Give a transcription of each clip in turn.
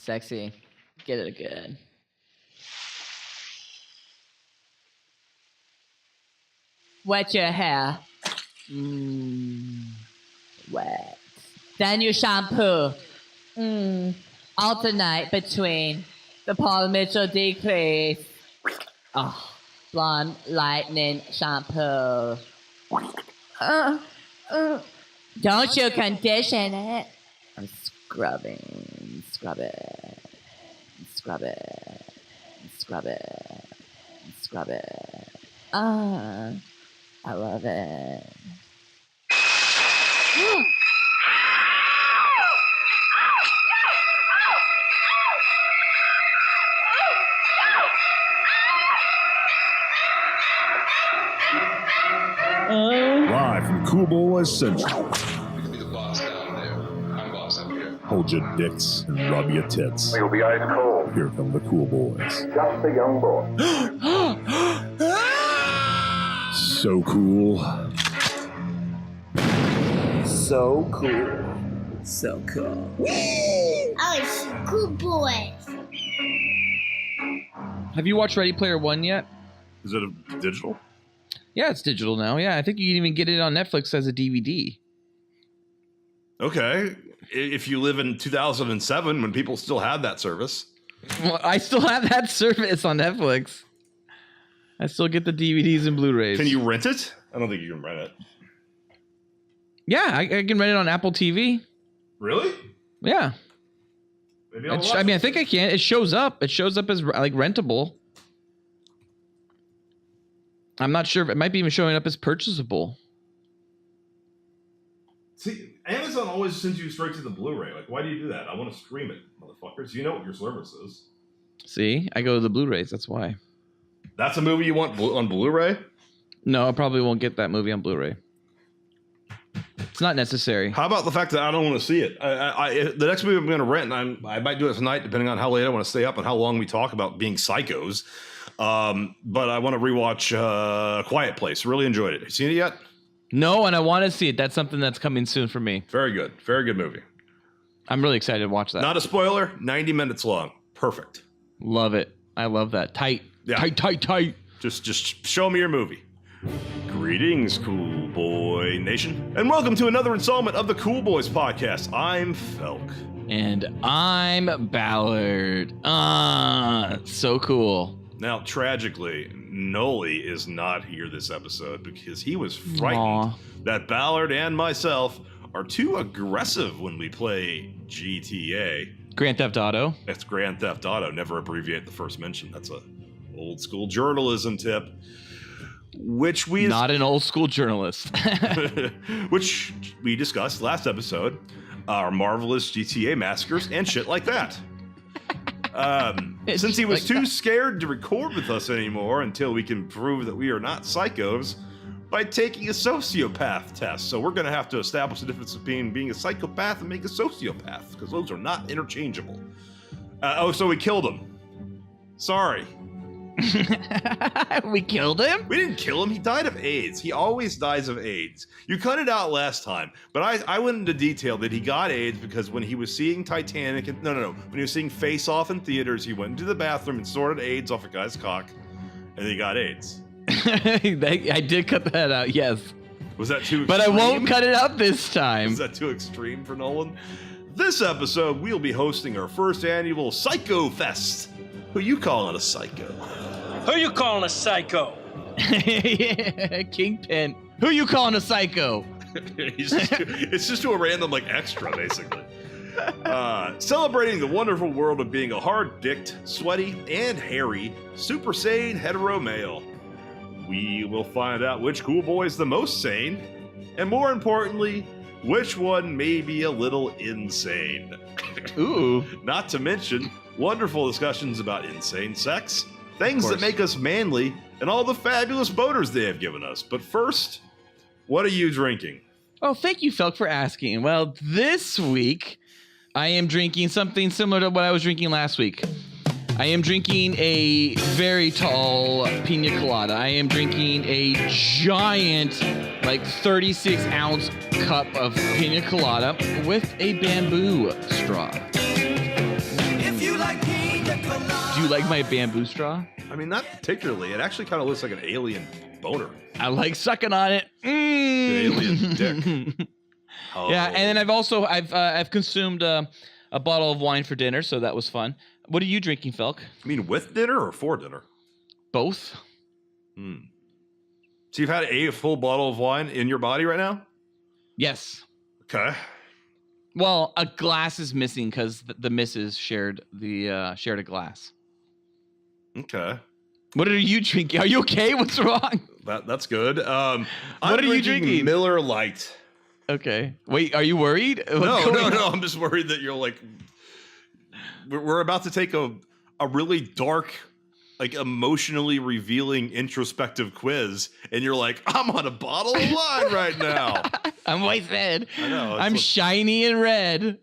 Sexy. Get it good. Wet your hair. Wet. Then you shampoo. Alternate between the Paul Mitchell decrease. Oh, blonde lightning shampoo. Don't you condition it. I'm scrubbing. Scrub it. Scrub it. Scrub it. Scrub it. I love it. Live from Cool Boys Central. You can be the boss down there. I'm boss up here. Hold your dicks and rub your tits. You'll be ice cold. Here come the Cool Boys. Just a young boy. So cool. So cool. So cool. Oh, it's Cool Boys. Have you watched Ready Player One yet? Is it a digital? Yeah, it's digital now. Yeah, I think you can even get it on Netflix as a DVD. Okay. If you live in 2007 when people still had that service. Well, I still have that service on Netflix. I still get the DVDs and Blu-rays. Can you rent it? I don't think you can rent it. Yeah, I can rent it on Apple TV. Really? Yeah. Maybe I mean, I think I can. It shows up. It shows up as like rentable. I'm not sure if it might be even showing up as purchasable. See, Amazon always sends you straight to the Blu-ray. Like, why do you do that? I want to stream it, motherfuckers. You know what your service is. See, I go to the Blu-rays. That's why. That's a movie you want on Blu-ray? No, I probably won't get that movie on Blu-ray. It's not necessary. How about the fact that I don't want to see it? The next movie I'm going to rent, and I might do it tonight, depending on how late I want to stay up and how long we talk about being psychos. But I want to rewatch Quiet Place. Really enjoyed it. Have you seen it yet? No, and I want to see it. That's something that's coming soon for me. Very good. Very good movie. I'm really excited to watch that. Not a spoiler. 90 minutes long. Perfect. Love it. I love that. Tight. Yeah. Tight. Just show me your movie. Greetings, Cool Boy Nation, and welcome to another installment of the Cool Boys Podcast. I'm Felk. And I'm Ballard. So cool. Now, tragically, Noli is not here this episode because he was frightened that Ballard and myself are too aggressive when we play GTA. Grand Theft Auto. That's Grand Theft Auto. Never abbreviate the first mention. That's a old school journalism tip. Which we not an old school journalist. Which we discussed last episode. Our marvelous GTA massacres and shit like that. Since he was too scared to record with us anymore until we can prove that we are not psychos by taking a sociopath test. So we're going to have to establish the difference between being a psychopath and being a sociopath, because those are not interchangeable. So we killed him. Sorry. We killed him? We didn't kill him. He died of AIDS. He always dies of AIDS. You cut it out last time, but I went into detail that he got AIDS because when he was seeing Titanic, when he was seeing Face Off in theaters, he went into the bathroom and sorted AIDS off a guy's cock, and he got AIDS. I did cut that out, yes. Was that too extreme? But I won't cut it out this time. Was that too extreme for Nolan? This episode, we'll be hosting our first annual Sane-Fest. Who you calling a psycho? Who you calling a psycho? Yeah, Kingpin. Who you calling a psycho? It's just to a random extra, basically. Celebrating the wonderful world of being a hard-dicked, sweaty, and hairy, super sane hetero male. We will find out which cool boy is the most sane, and more importantly, which one may be a little insane. Ooh. Not to mention wonderful discussions about insane sex, things that make us manly, and all the fabulous boners they have given us. But first, what are you drinking? Oh, thank you, Felk, for asking. Well, this week, I am drinking something similar to what I was drinking last week. I am drinking a very tall pina colada. I am drinking a giant, 36-ounce cup of pina colada with a bamboo straw. you like my bamboo straw? I mean, not particularly. It actually kind of looks like an alien boner. I like sucking on it. Alien dick. Oh. Yeah, and then I've consumed a bottle of wine for dinner, so that was fun. What are you drinking, Felk? I mean, with dinner or for dinner? Both. So you've had a full bottle of wine in your body right now? Yes. Okay. Well, a glass is missing because the missus shared a glass. Okay. What are you drinking? Are you okay? What's wrong? That's good. What are you drinking? Miller Lite. Okay. Wait, are you worried? No. I'm just worried that you're like, we're about to take a really dark, like emotionally revealing introspective quiz, and you're like, I'm on a bottle of wine right now. I'm wasted. I know. I'm shiny and red.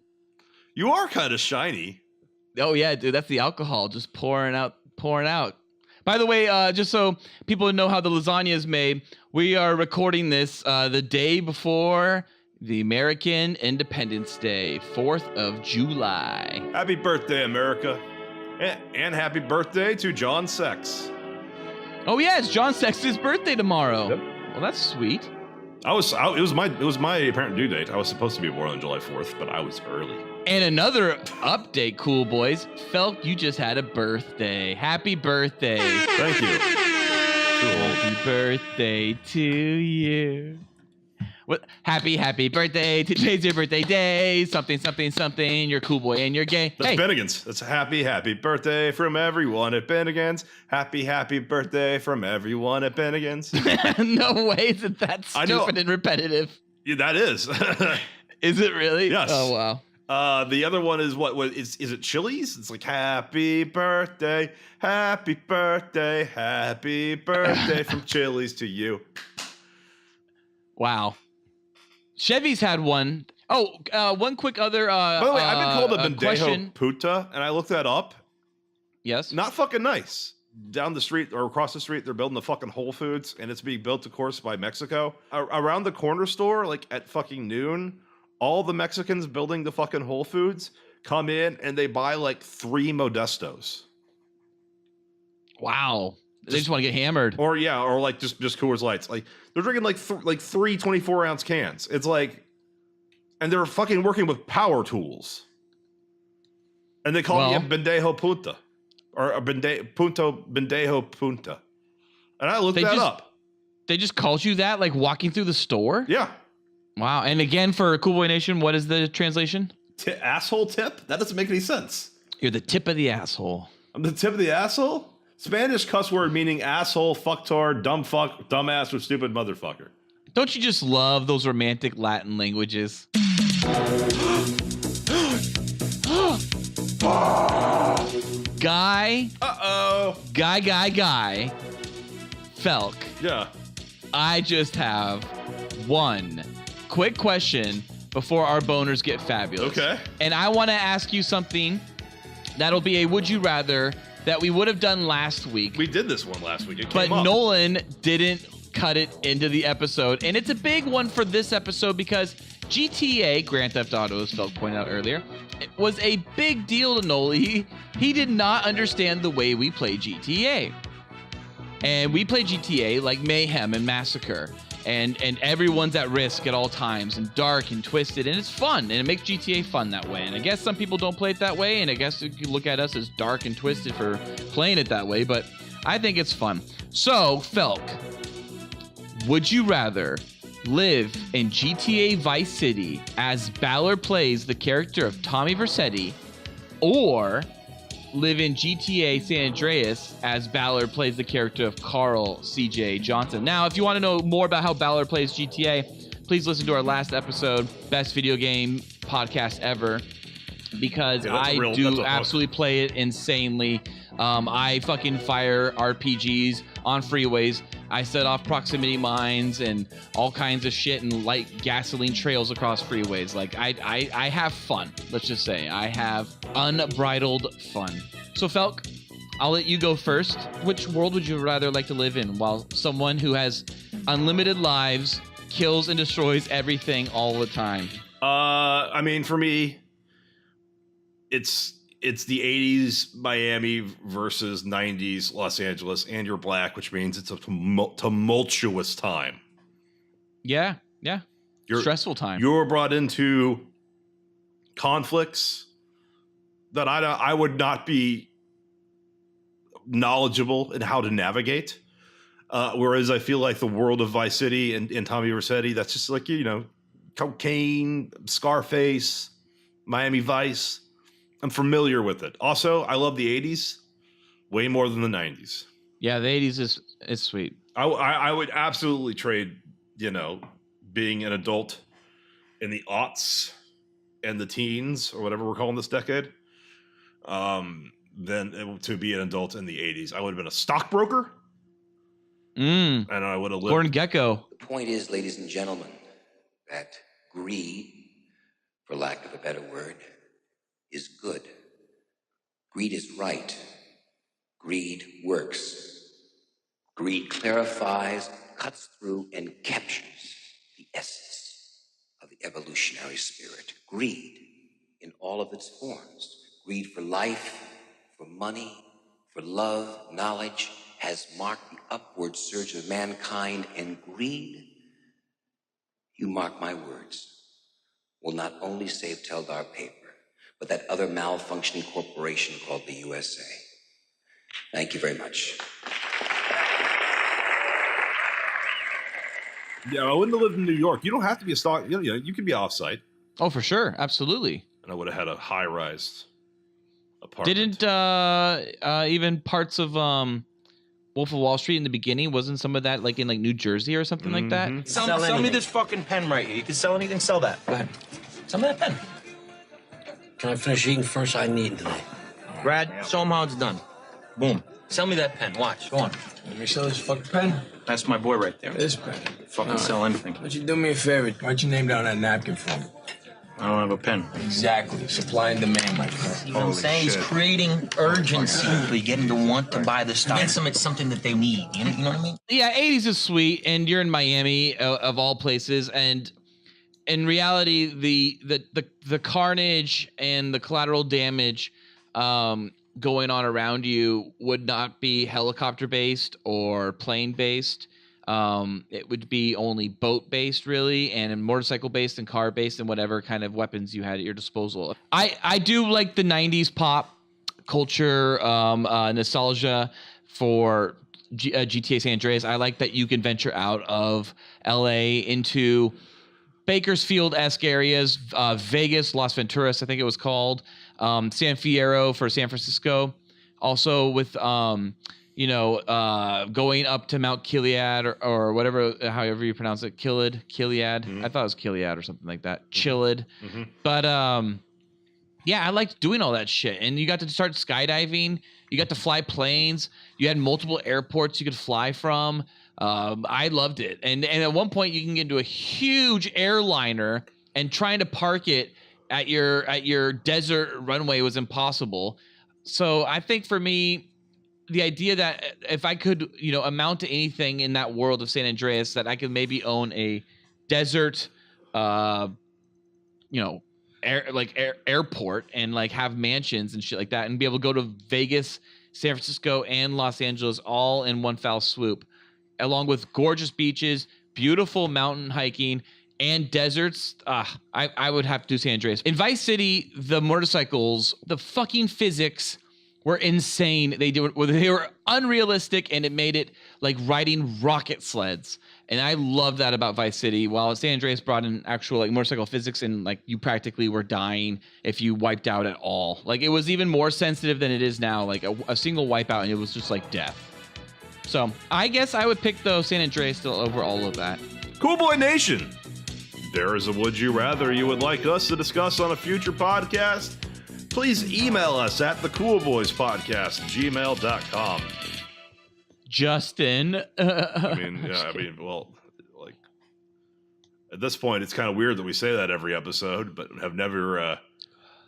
You are kind of shiny. Oh yeah, dude, that's the alcohol just pouring out. By the way, just so people know how the lasagna is made, we are recording this the day before the American Independence Day, 4th of July. Happy birthday, America. And happy birthday to John Sex. Oh yeah, it's John Sex's birthday tomorrow. Yep. Well, that's sweet. It was my apparent due date. I was supposed to be born on July 4th, but I was early. And another update, cool boys. Felk, you just had a birthday. Happy birthday. Thank you. Happy birthday to you. What? Happy birthday. Today's your birthday day. Something. You're a cool boy and you're gay. That's hey. Bennigan's. That's a happy birthday from everyone at Bennigan's. Happy birthday from everyone at Bennigan's. No way is it that stupid and repetitive. Yeah, that is. Is it really? Yes. Oh, wow. The other one is what is it Chili's? It's like happy birthday from Chili's to you. Wow. Chevy's had one. Oh, one quick other By the way, I've been called a Bendejo question. Puta, and I looked that up. Yes. Not fucking nice. Down the street or across the street, they're building the fucking Whole Foods, and it's being built, of course, by Mexico. Around the corner store, like at fucking noon, all the Mexicans building the fucking Whole Foods come in and they buy like 3 Modestos. Wow. They just want to get hammered. Or like just Coors Lights. Like they're drinking like 3 24-ounce cans. It's like, and they're fucking working with power tools. And they call me a Bendejo Punta. Or a Bendejo Punta. And I looked that up. They just called you that, like walking through the store? Yeah. Wow. And again, for Cool Boy Nation, what is the translation? Asshole tip? That doesn't make any sense. You're the tip of the asshole. I'm the tip of the asshole? Spanish cuss word meaning asshole, fucktard, dumb fuck, dumbass, or stupid motherfucker. Don't you just love those romantic Latin languages? Guy. Uh-oh. Guy. Felk. Yeah. I just have one quick question before our boners get fabulous. Okay. And I want to ask you something that'll be a would you rather that we would have done last week. We did this one last week. But Nolan didn't cut it into the episode. And it's a big one for this episode because GTA, Grand Theft Auto, as Felk pointed out earlier, it was a big deal to Nolan. He did not understand the way we play GTA. And we play GTA like mayhem and massacre. And everyone's at risk at all times and dark and twisted. And it's fun. And it makes GTA fun that way. And I guess some people don't play it that way. And I guess you could look at us as dark and twisted for playing it that way. But I think it's fun. So, Felk, would you rather live in GTA Vice City as Ballard plays the character of Tommy Vercetti, or live in GTA San Andreas as Ballard plays the character of Carl CJ Johnson? Now, if you want to know more about how Ballard plays GTA, please listen to our last episode, Best Video Game Podcast Ever, because I do absolutely play it insanely. I fucking fire RPGs on freeways. I set off proximity mines and all kinds of shit and light gasoline trails across freeways. Like, I have fun. Let's just say I have unbridled fun. So, Felk, I'll let you go first. Which world would you rather like to live in while someone who has unlimited lives kills and destroys everything all the time? I mean, for me, it's it's the 80s Miami versus 90s Los Angeles, and you're black, which means it's a tumultuous time. Yeah. Stressful time. You're brought into conflicts that I would not be knowledgeable in how to navigate. Whereas I feel like the world of Vice City and Tommy Vercetti, that's just like, cocaine, Scarface, Miami Vice. I'm familiar with it. Also, I love the 80s way more than the 90s. Yeah, the 80s is sweet. I would absolutely trade, being an adult in the aughts and the teens, or whatever we're calling this decade, than to be an adult in the 80s. I would have been a stockbroker. And I would have lived. Gordon Gekko. The point is, ladies and gentlemen, that greed, for lack of a better word, is good. Greed is right. Greed works. Greed clarifies, cuts through, and captures the essence of the evolutionary spirit. Greed in all of its forms. Greed for life, for money, for love, knowledge, has marked the upward surge of mankind, and greed, you mark my words, will not only save Teldar Paper, but that other malfunctioning corporation called the USA. Thank you very much. Yeah, I wouldn't have lived in New York. You don't have to be a stock. You could be offsite. Oh, for sure. Absolutely. And I would have had a high-rise apartment. Didn't even parts of Wolf of Wall Street in the beginning, wasn't some of that like in New Jersey or something like that? Sell me this fucking pen right here. You can sell anything, sell that. Go ahead. Sell me that pen. Can I finish eating first? I need today. Brad, show him how it's done. Boom. Sell me that pen. Watch. Go on. Let me sell this fucking pen. That's my boy right there. This pen. Fucking sell anything. Why don't you do me a favor? Write your name down on that napkin for me. I don't have a pen. Exactly. Supply and demand, my friend. You know what I'm saying? He's creating urgency. You get them to want to buy the stuff. Convince them it's something that they need. You know what I mean? Yeah, 80s is sweet, and you're in Miami of all places, and in reality, the carnage and the collateral damage going on around you would not be helicopter based or plane based. It would be only boat based, really, and motorcycle based and car based, and whatever kind of weapons you had at your disposal. I do like the 90s pop culture nostalgia for GTA San Andreas. I like that you can venture out of LA into Bakersfield-esque areas, Vegas, Las Venturas, I think it was called, San Fierro for San Francisco. Also with, going up to Mount Gilead or whatever, however you pronounce it, Gilead. Mm-hmm. I thought it was Gilead or something like that. Chilled. Mm-hmm. But yeah, I liked doing all that shit. And you got to start skydiving. You got to fly planes. You had multiple airports you could fly from. I loved it. And at one point you can get into a huge airliner, and trying to park it at your desert runway was impossible. So I think for me, the idea that if I could, amount to anything in that world of San Andreas, that I could maybe own a desert, airport and have mansions and shit like that, and be able to go to Vegas, San Francisco, and Los Angeles all in one foul swoop, along with gorgeous beaches, beautiful mountain hiking, and deserts. I would have to do San Andreas. In Vice City, the motorcycles, the fucking physics were insane. They were unrealistic, and it made it like riding rocket sleds. And I love that about Vice City. While San Andreas brought in actual motorcycle physics, and you practically were dying if you wiped out at all. It was even more sensitive than it is now. A single wipeout, and it was just death. So I guess I would pick San Andreas still over all of that. Cool Boy Nation, there is a Would You Rather you would like us to discuss on a future podcast? Please email us at thecoolboyspodcast@gmail.com. Justin. At this point, it's kind of weird that we say that every episode, but have never,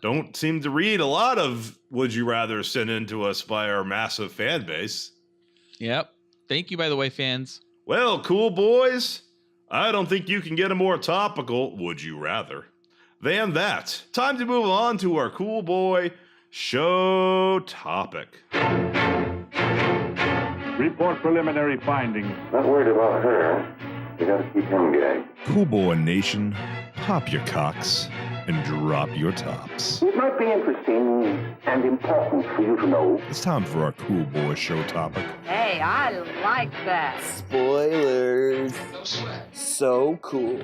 don't seem to read a lot of Would You Rather sent in to us by our massive fan base. Yep. Thank you, by the way, fans. Well, cool boys, I don't think you can get a more topical Would You Rather than that. Time to move on to our Cool Boy show topic. Report preliminary findings. Not worried about her. You gotta keep him gagged. Cool Boy Nation, pop your cocks and drop your tops. It might be interesting and important for you to know. It's time for our Cool Boy show topic. Hey, I like that. Spoilers. No sweat. So cool.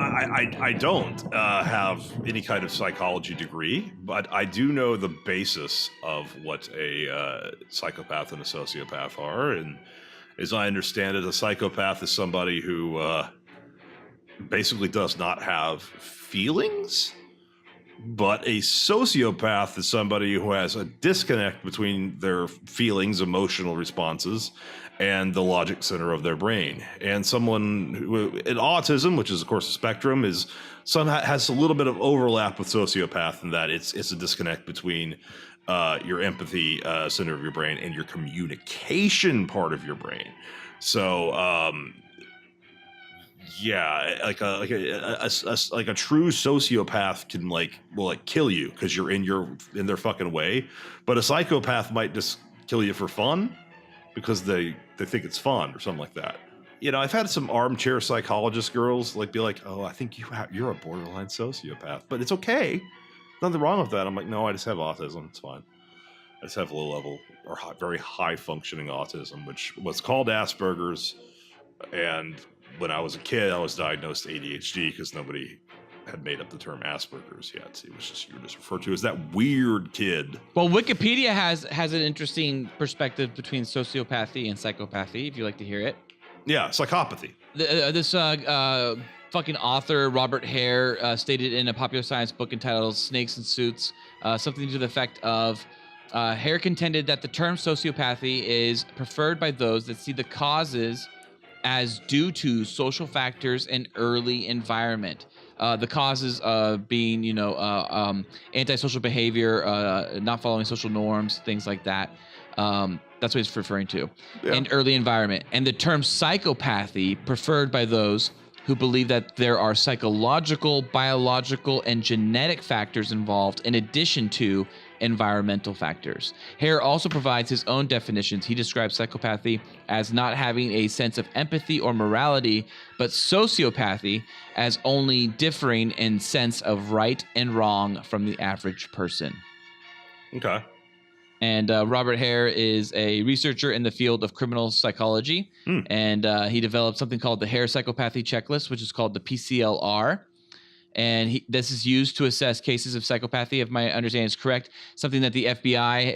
I don't have any kind of psychology degree, but I do know the basis of what a psychopath and a sociopath are. And as I understand it, a psychopath is somebody who basically does not have feelings, but a sociopath is somebody who has a disconnect between their feelings, emotional responses, and the logic center of their brain. And someone who, in autism, which is of course a spectrum, has a little bit of overlap with sociopath in that it's a disconnect between your empathy center of your brain and your communication part of your brain. So yeah, like a true sociopath can will kill you because you're in their fucking way, but a psychopath might just kill you for fun because they think it's fun or something like that. You know, I've had some armchair psychologist girls be like, "Oh, I think you're a borderline sociopath," but it's okay. Nothing wrong with that. I'm like, no, I just have autism. It's fine. I just have low level or very high functioning autism, which was called Asperger's. And when I was a kid, I was diagnosed ADHD because nobody had made up the term Asperger's yet. It was just, you were just referred to as that weird kid. Well, Wikipedia has an interesting perspective between sociopathy and psychopathy, if you'd like to hear it. Yeah, psychopathy. This fucking author, Robert Hare, stated in a popular science book entitled Snakes and Suits, something to the effect of, Hare contended that the term sociopathy is preferred by those that see the causes as due to social factors and early environment. The causes being, antisocial behavior, not following social norms, things like that. That's what it's referring to. Yeah. And early environment. And the term psychopathy preferred by those who believe that there are psychological, biological, and genetic factors involved in addition to environmental factors. Hare also provides his own definitions. He describes psychopathy as not having a sense of empathy or morality, but sociopathy as only differing in sense of right and wrong from the average person. Okay. And Robert Hare is a researcher in the field of criminal psychology, and he developed something called the Hare Psychopathy Checklist, which is called the PCLR. And this is used to assess cases of psychopathy, if my understanding is correct. Something that the FBI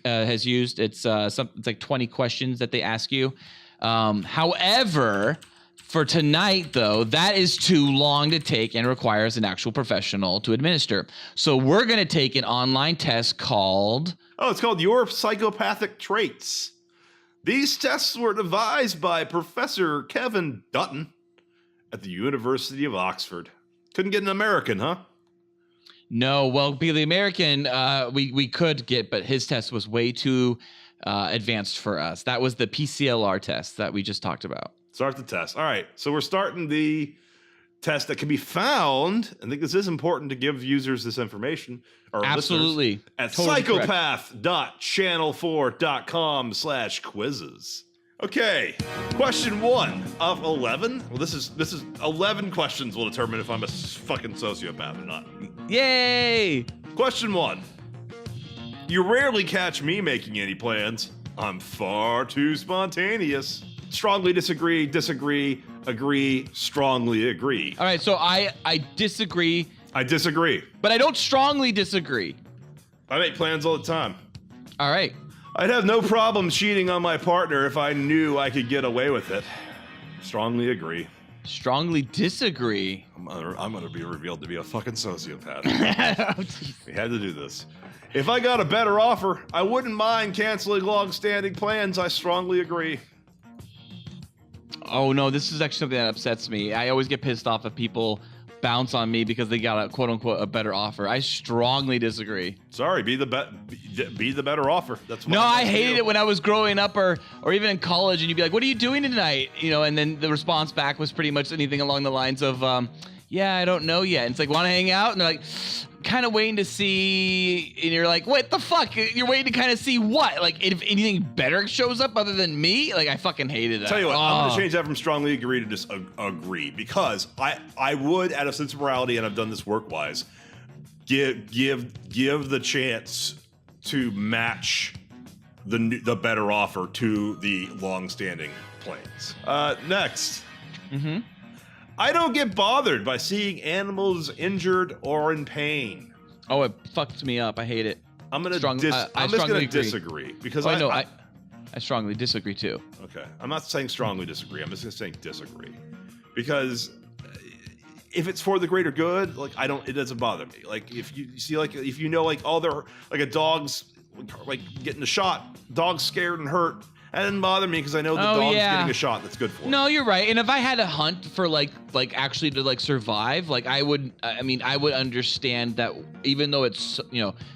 has used. It's like 20 questions that they ask you. However, for tonight, though, that is too long to take and requires an actual professional to administer. So we're going to take an online test called... Oh, it's called Your Psychopathic Traits. These tests were devised by Professor Kevin Dutton at the University of Oxford. Couldn't get an American, huh? No, well, the American we could get, but his test was way too advanced for us. That was the PCLR test that we just talked about. Start the test. All right, so we're starting the test that can be found. I think this is important to give users this information. Or absolutely. At totally psychopath.channel4.com/quizzes. Okay, question 1 of 11. Well, this is 11 questions will determine if I'm a fucking sociopath or not. Yay! Question 1. You rarely catch me making any plans. I'm far too spontaneous. Strongly disagree, agree, strongly agree. All right, so I disagree. I disagree. But I don't strongly disagree. I make plans all the time. All right. I'd have no problem cheating on my partner if I knew I could get away with it. Strongly agree. Strongly disagree. I'm gonna be revealed to be a fucking sociopath. Oh, we had to do this. If I got a better offer, I wouldn't mind canceling long-standing plans. I strongly agree. Oh no, this is actually something that upsets me. I always get pissed off if people bounce on me because they got a quote-unquote a better offer. I strongly disagree. Sorry, be the better offer. That's what no, I hated it when I was growing up or even in college, and you'd be like, "What are you doing tonight?" And then the response back was pretty much anything along the lines of, yeah, I don't know yet. And it's like, want to hang out? And they're like, kind of waiting to see. And you're like, what the fuck? You're waiting to kind of see what? Like, if anything better shows up other than me? Like, I fucking hated that. Tell you what, I'm going to change that from strongly agree to just agree, because I would, out of sense of morality, and I've done this work-wise, give the chance to match the better offer to the long-standing plans. Next. Mm-hmm. I don't get bothered by seeing animals injured or in pain. Oh, it fucks me up. I hate it. I'm just going to disagree because I strongly disagree too. Okay, I'm not saying strongly disagree. I'm just going to say disagree, because if it's for the greater good, like it doesn't bother me. Like if you see, like if you know, like they're like a dog's like getting a shot, dog's scared and hurt. That didn't bother me because I know the dog's getting a shot that's good for it. No, you're right. And if I had to hunt for like actually to like survive, like I would understand that even though it's,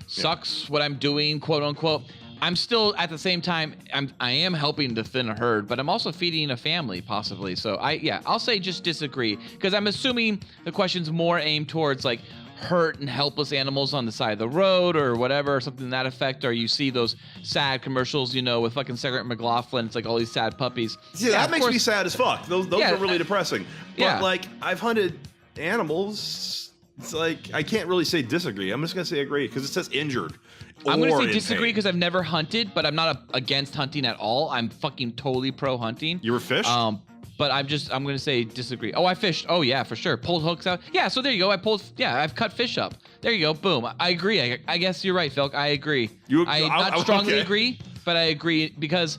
sucks what I'm doing, quote unquote, I'm still at the same time, I am helping to thin a herd, but I'm also feeding a family possibly. So I'll say just disagree, because I'm assuming the question's more aimed towards like hurt and helpless animals on the side of the road or whatever, or something to that effect, or you see those sad commercials, with fucking Sarah McLachlan. It's like all these sad puppies. Yeah, that makes me sad as fuck. Those are really depressing. But like, I've hunted animals. It's like, I can't really say disagree. I'm just going to say agree, because it says injured. I'm going to say disagree because I've never hunted, but I'm not against hunting at all. I'm fucking totally pro hunting. You were fished? But I'm going to say disagree. Oh, I fished. Oh, yeah, for sure. Pulled hooks out. Yeah, so there you go. I've cut fish up. There you go. Boom. I agree. I guess you're right, Phil. I agree. I not strongly agree, but I agree because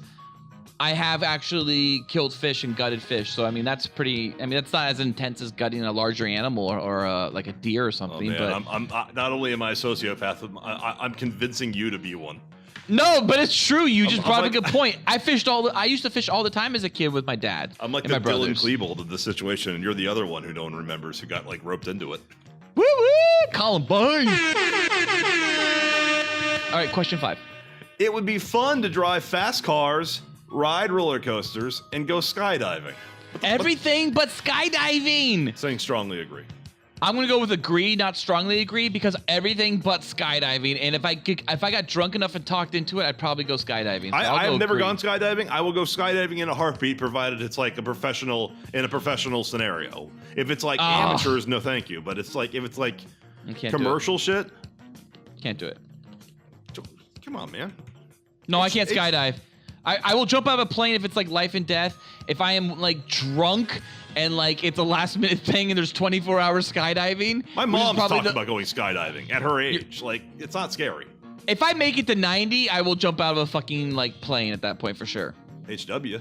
I have actually killed fish and gutted fish. So, that's that's not as intense as gutting a larger animal or like a deer or something. Oh, man. But I'm not only am I a sociopath, I'm convincing you to be one. No, but it's true. You just brought up a good point. I used to fish all the time as a kid with my dad. I'm like the Dylan Klebold of the situation, and you're the other one who no one remembers who got like roped into it. Woo woo! Columbine. All right, question 5. It would be fun to drive fast cars, ride roller coasters, and go skydiving. Everything but skydiving. Saying strongly agree. I'm gonna go with agree, not strongly agree, because everything but skydiving. And if I got drunk enough and talked into it, I'd probably go skydiving. So I've never gone skydiving. I will go skydiving in a heartbeat, provided it's like in a professional scenario. If it's like amateurs, no thank you. But it's like if it's like commercial shit, can't do it. Come on, man. No, I can't skydive. I will jump out of a plane if it's like life and death. If I am like drunk and like it's a last minute thing and there's 24 hours skydiving. My mom's talked about going skydiving at her age. Like, it's not scary. If I make it to 90, I will jump out of a fucking like plane at that point for sure. HW,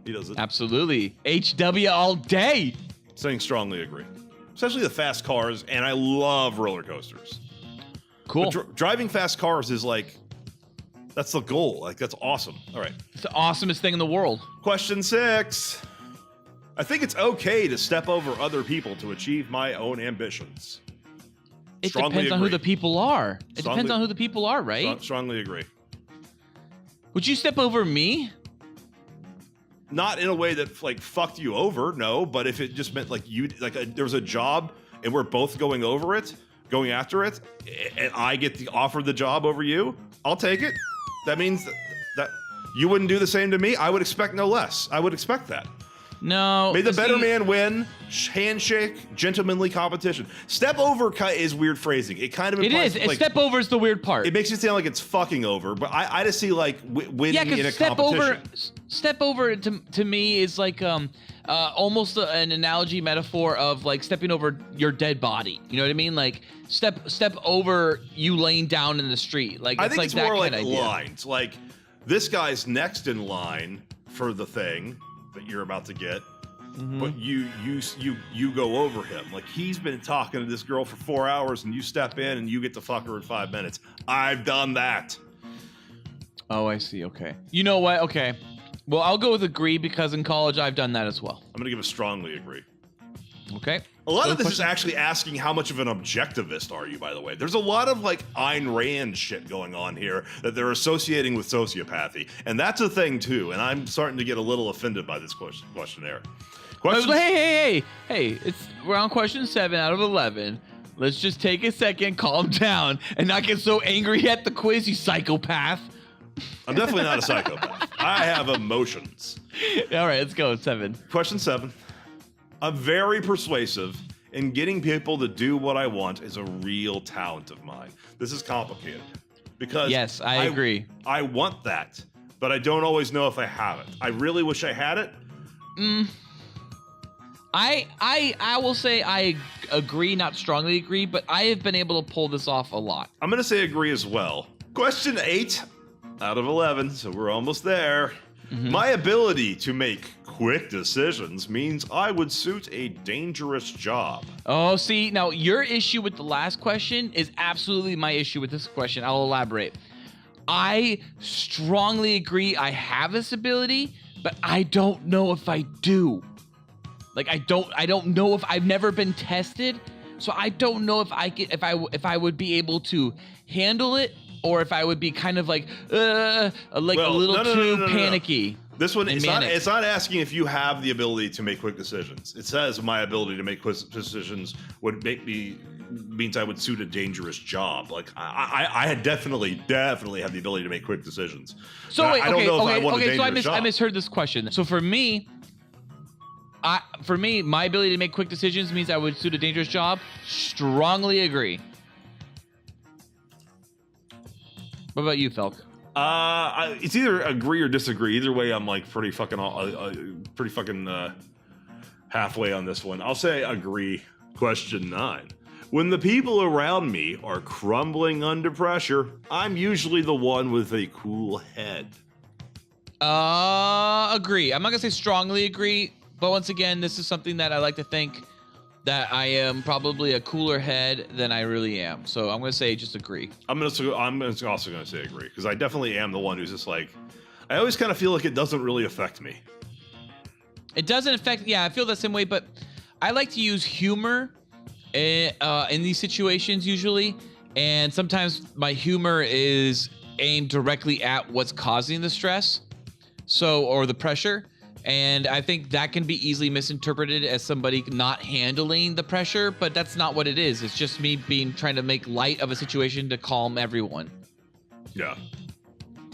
he does it. Absolutely. HW all day. Saying strongly agree. Especially the fast cars, and I love roller coasters. Cool. Driving fast cars is like, that's the goal. Like, that's awesome. All right. It's the awesomest thing in the world. Question 6. I think it's okay to step over other people to achieve my own ambitions. It depends on who the people are. Depends on who the people are, right? Strongly agree. Would you step over me? Not in a way that like fucked you over, no. But if it just meant like there was a job and we're both going after it, and I get offered the job over you, I'll take it. That means that you wouldn't do the same to me. I would expect no less. I would expect that. No. May the better man win. Handshake, gentlemanly competition. Step over is weird phrasing. It kind of implies, it is. Like, step over is the weird part. It makes it sound like it's fucking over, but I just see like winning in a competition. Step over to me is like almost an analogy metaphor of like stepping over your dead body. You know what I mean? Like step over you laying down in the street. Like I think like it's that more kind like of idea. lines. Like this guy's next in line for the thing that you're about to get, but you go over him. Like he's been talking to this girl for 4 hours, and you step in and you get to fuck her in 5 minutes. I've done that. Oh, I see. Okay. You know what? Okay. Well, I'll go with agree because in college I've done that as well. I'm gonna give a strongly agree. Okay. A lot of this is actually asking how much of an objectivist are you, by the way. There's a lot of like Ayn Rand shit going on here that they're associating with sociopathy. And that's a thing too. And I'm starting to get a little offended by this questionnaire. Hey! We're on question 7 out of 11. Let's just take a second, calm down, and not get so angry at the quiz, you psychopath. I'm definitely not a psychopath. I have emotions. All right, let's go. 7. Question 7. I'm very persuasive, and getting people to do what I want is a real talent of mine. This is complicated because yes, I agree. I want that, but I don't always know if I have it. I really wish I had it. I will say I agree, not strongly agree, but I have been able to pull this off a lot. I'm going to say agree as well. Question 8 out of 11, so we're almost there. My ability to make quick decisions means I would suit a dangerous job. Oh, see, now your issue with the last question is absolutely my issue with this question. I'll elaborate. I strongly agree I have this ability, but I don't know if I do. Like I don't know if I've never been tested, so I don't know if I would be able to handle it, or if I would be kind of like a little too panicky. This one, it's not asking if you have the ability to make quick decisions. It says my ability to make quick decisions would means I would suit a dangerous job. Like I definitely have the ability to make quick decisions. So I don't know if I want a dangerous job. I misheard this question. So for me, my ability to make quick decisions means I would suit a dangerous job. Strongly agree. What about you, Felk? It's either agree or disagree. Either way, I'm like pretty fucking halfway on this one. I'll say agree. Question 9. When the people around me are crumbling under pressure, I'm usually the one with a cool head. Agree. I'm not gonna say strongly agree, but once again, this is something that I like to think that I am probably a cooler head than I really am. So I'm gonna say just agree. I'm also gonna say agree, because I definitely am the one who's just like, I always kind of feel like it doesn't really affect me. It doesn't affect. Yeah, I feel the same way, but I like to use humor in these situations usually, and sometimes my humor is aimed directly at what's causing the stress, or the pressure. And I think that can be easily misinterpreted as somebody not handling the pressure, but that's not what it is. It's just me trying to make light of a situation to calm everyone. Yeah.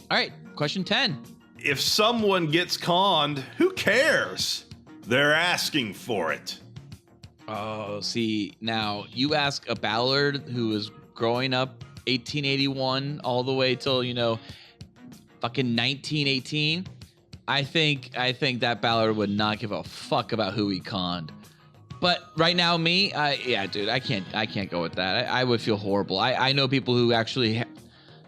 All right, question 10. If someone gets conned, who cares? They're asking for it. Oh, see, now you ask a Ballard who was growing up 1881 all the way till, fucking 1918. I think that Ballard would not give a fuck about who he conned. But right now, dude, I can't go with that. I would feel horrible. I know people who actually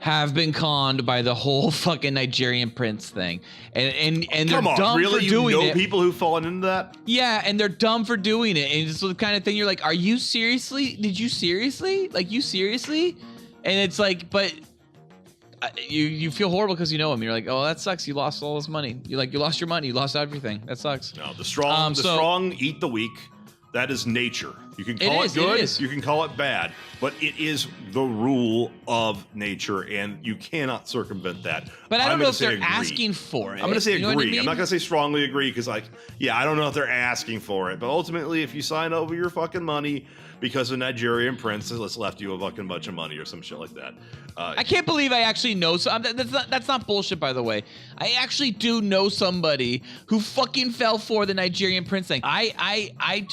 have been conned by the whole fucking Nigerian prince thing, and they're dumb for doing it. You know people who've fallen into that? Yeah, and they're dumb for doing it. And it's the kind of thing you're like, are you seriously? Did you seriously? Like, you seriously? And it's like, but. You feel horrible because you know him. You're like, oh, that sucks. You lost all this money. You lost your money. You lost everything. That sucks. No, the strong eat the weak. That is nature. You can call it good. You can call it bad, but it is the rule of nature, and you cannot circumvent that. But I don't know if they're asking for it. I'm going to say agree. What I mean? I'm not going to say strongly agree because, I don't know if they're asking for it. But ultimately, if you sign over your fucking money because a Nigerian prince has left you a fucking bunch of money or some shit like that. I can't believe I actually know. That's not bullshit, by the way. I actually do know somebody who fucking fell for the Nigerian prince thing. I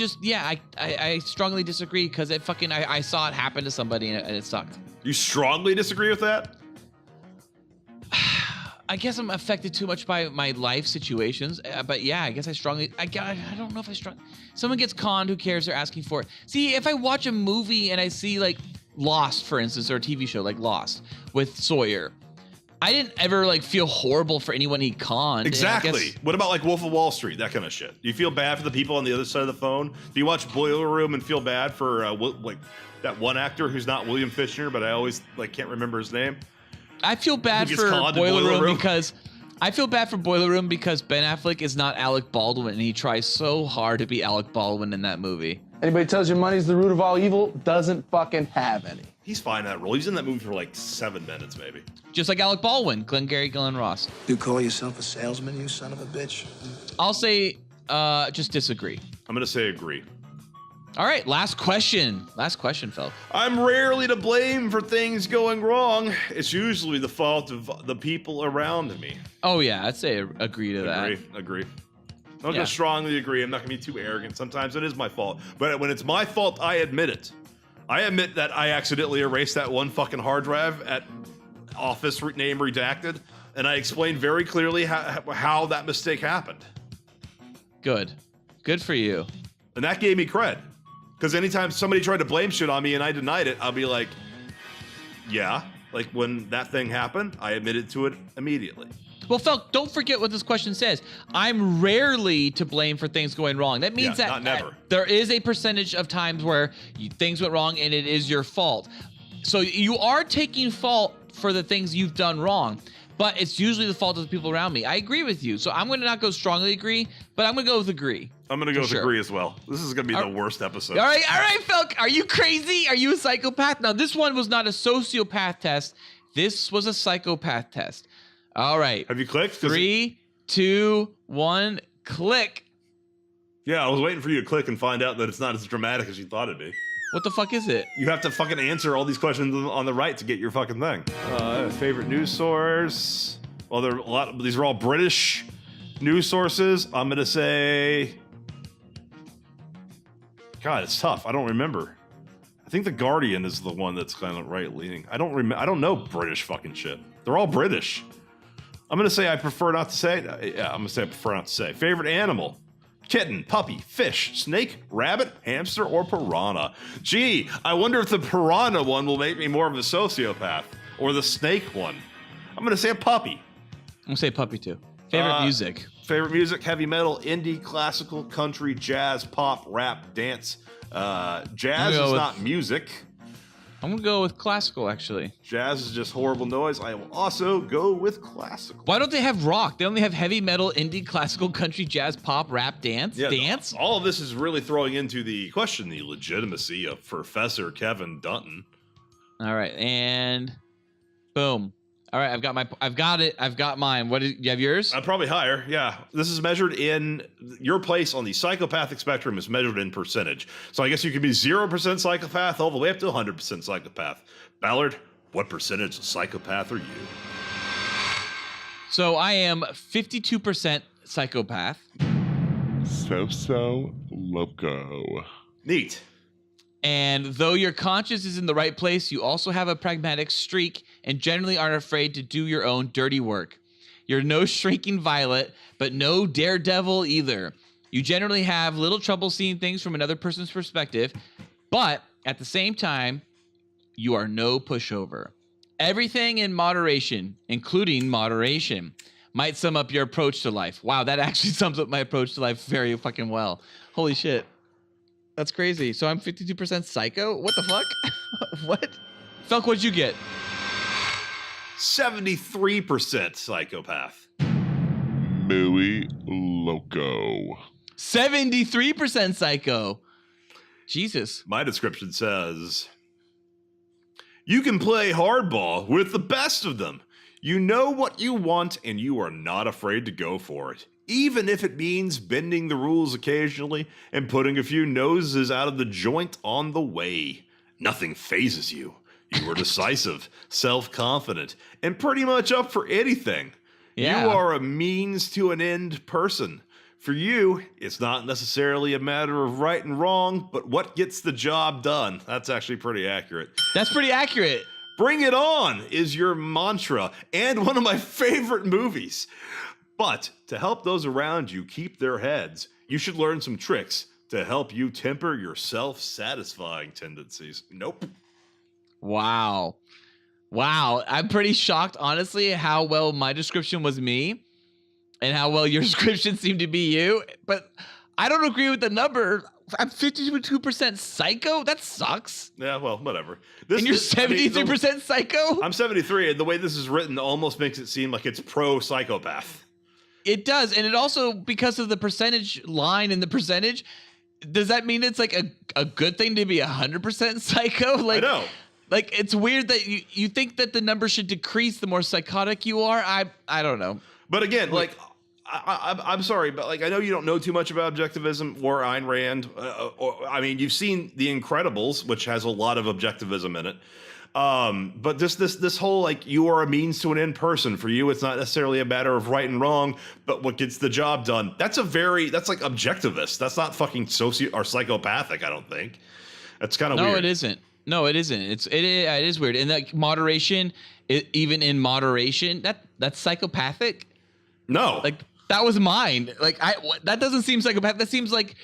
strongly disagree because I saw it happen to somebody and it sucked. You strongly disagree with that? I guess I'm affected too much by my life situations, but yeah, I guess I don't know if I strongly. Someone gets conned, who cares? They're asking for it. See, if I watch a movie and I see like Lost, for instance, or a TV show like Lost with Sawyer, I didn't ever feel horrible for anyone he conned. Exactly. What about like Wolf of Wall Street, that kind of shit? Do you feel bad for the people on the other side of the phone? Do you watch Boiler Room and feel bad for that one actor who's not William Fichtner, but I always can't remember his name? I feel bad for Boiler Room because Ben Affleck is not Alec Baldwin, and he tries so hard to be Alec Baldwin in that movie. Anybody tells you money's the root of all evil doesn't fucking have any. He's fine in that role. He's in that movie for 7 minutes, maybe. Just like Alec Baldwin, Glengarry Glen Ross. You call yourself a salesman, you son of a bitch? I'll say just disagree. I'm going to say agree. All right, last question, Phil. I'm rarely to blame for things going wrong. It's usually the fault of the people around me. Oh yeah, I'd say agree to that. Agree. I'm going to strongly agree. I'm not going to be too arrogant. Sometimes it is my fault. But when it's my fault, I admit it. I admit that I accidentally erased that one fucking hard drive at office name redacted. And I explained very clearly how that mistake happened. Good for you. And that gave me cred. Because anytime somebody tried to blame shit on me and I denied it, I'll be like, yeah. Like when that thing happened, I admitted to it immediately. Well, Phil, don't forget what this question says. I'm rarely to blame for things going wrong. That means not never. There is a percentage of times where things went wrong and it is your fault. So you are taking fault for the things you've done wrong, but it's usually the fault of the people around me. I agree with you. So I'm going to not go strongly agree, but I'm going to go with agree. I'm going to go with agree as well. This is going to be the worst episode. All right, Phil. Are you crazy? Are you a psychopath? Now, this one was not a sociopath test. This was a psychopath test. All right. Have you clicked? 3, 2, 1, click. Yeah, I was waiting for you to click and find out that it's not as dramatic as you thought it'd be. What the fuck is it? You have to fucking answer all these questions on the right to get your fucking thing. Favorite news source? Well, these are all British news sources. I'm gonna say, God, it's tough. I don't remember. I think The Guardian is the one that's kind of right leaning. I don't know British fucking shit. They're all British. I'm gonna say I prefer not to say. Yeah, I'm gonna say I prefer not to say. Favorite animal? Kitten, puppy, fish, snake, rabbit, hamster, or piranha. Gee, I wonder if the piranha one will make me more of a sociopath, or the snake one. I'm gonna say a puppy. I'm gonna say puppy too. Favorite music? Favorite music: heavy metal, indie, classical, country, jazz, pop, rap, dance. Jazz is not music. I'm gonna go with classical, actually. Jazz is just horrible noise. I will also go with classical. Why don't they have rock? They only have heavy metal, indie, classical, country, jazz, pop, rap, dance. Yeah, dance? All of this is really throwing into the question the legitimacy of Professor Kevin Dutton. All right, and boom. All right, I've got it. I've got mine. You have yours? Probably higher. Yeah. This is measured in your place on the psychopathic spectrum is measured in percentage. So I guess you could be 0% psychopath all the way up to 100% psychopath. Ballard, what percentage psychopath are you? So I am 52% psychopath. So loco. Neat. And though your conscience is in the right place, you also have a pragmatic streak and generally aren't afraid to do your own dirty work. You're no shrinking violet, but no daredevil either. You generally have little trouble seeing things from another person's perspective, but at the same time, you are no pushover. Everything in moderation, including moderation, might sum up your approach to life. Wow, that actually sums up my approach to life very fucking well. Holy shit. That's crazy. So I'm 52% psycho? What the fuck? What? Felk, what'd you get? 73% psychopath. Muy loco. 73% psycho. Jesus. My description says, you can play hardball with the best of them. You know what you want and you are not afraid to go for it. Even if it means bending the rules occasionally and putting a few noses out of the joint on the way. Nothing phases you. You are decisive, self-confident, and pretty much up for anything. Yeah. You are a means to an end person. For you, it's not necessarily a matter of right and wrong, but what gets the job done. That's actually pretty accurate. That's pretty accurate. Bring it on is your mantra and one of my favorite movies. But to help those around you keep their heads, you should learn some tricks to help you temper your self-satisfying tendencies. Nope. Wow. I'm pretty shocked, honestly, how well my description was me and how well your description seemed to be you. But I don't agree with the number. I'm 52% psycho? That sucks. Yeah, well, whatever. And you're 73% psycho? I'm 73, and the way this is written almost makes it seem like it's pro-psychopath. It does, and it also, because of the percentage line in the percentage, does that mean it's like a good thing to be 100% psycho? Like, I know. Like, it's weird that you think that the number should decrease the more psychotic you are. I don't know. But again, like, I'm sorry, but like I know you don't know too much about objectivism or Ayn Rand. I mean, you've seen The Incredibles, which has a lot of objectivism in it. But this whole like you are a means to an end person. For you, it's not necessarily a matter of right and wrong, but what gets the job done. That's like objectivist. That's not fucking or psychopathic. I don't think. That's kind of weird. No, it isn't. No, it isn't. It is weird. And like moderation, even in moderation, that's psychopathic. No, like that was mine. Like that doesn't seem psychopathic. That seems like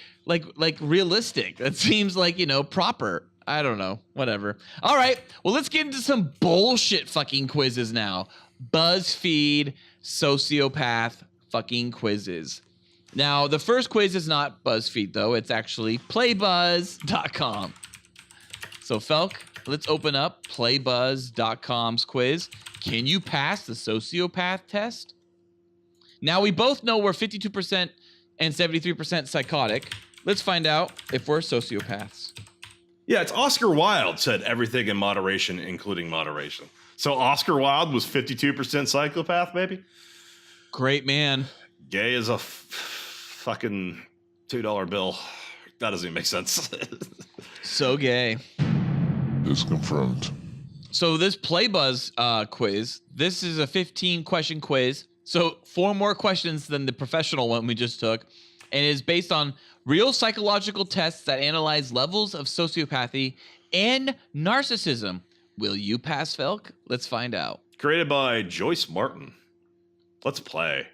realistic. That seems like, proper. I don't know. Whatever. All right. Well, let's get into some bullshit fucking quizzes now. BuzzFeed sociopath fucking quizzes. Now, the first quiz is not BuzzFeed, though. It's actually playbuzz.com. So, Felk, let's open up playbuzz.com's quiz. Can you pass the sociopath test? Now, we both know we're 52% and 73% psychotic. Let's find out if we're sociopaths. Yeah, it's Oscar Wilde said everything in moderation, including moderation. So Oscar Wilde was 52% psychopath, maybe? Great man. Gay as a fucking $2 bill. That doesn't even make sense. So gay. Is confirmed. So this Playbuzz quiz, this is a 15-question quiz. So 4 more questions than the professional one we just took. And is based on real psychological tests that analyze levels of sociopathy and narcissism. Will you pass, Felk? Let's find out. Created by Joyce Martin. Let's play.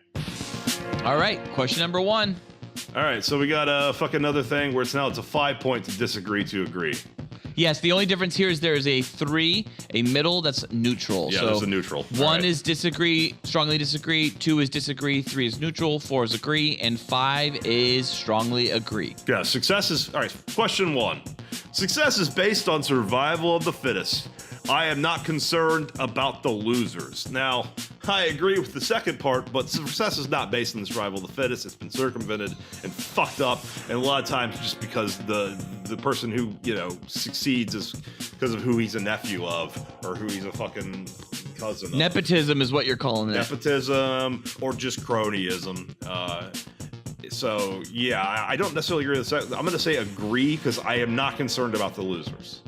All right, question number 1. All right, so we got a fucking another thing where it's a 5-point to disagree to agree. Yes, the only difference here is there is a 3, a middle that's neutral. Yeah, so there's a neutral. 1 is disagree, strongly disagree. 2 is disagree. 3 is neutral. 4 is agree. And 5 is strongly agree. Yeah, success is... All right, question 1. Success is based on survival of the fittest. I am not concerned about the losers. Now, I agree with the second part, but success is not based on the survival of the fittest. It's been circumvented and fucked up, and a lot of times just because the person who, succeeds is because of who he's a nephew of or who he's a fucking cousin of. Nepotism is what you're calling it. Nepotism or just cronyism. So, yeah, I don't necessarily agree with that. I'm going to say agree because I am not concerned about the losers.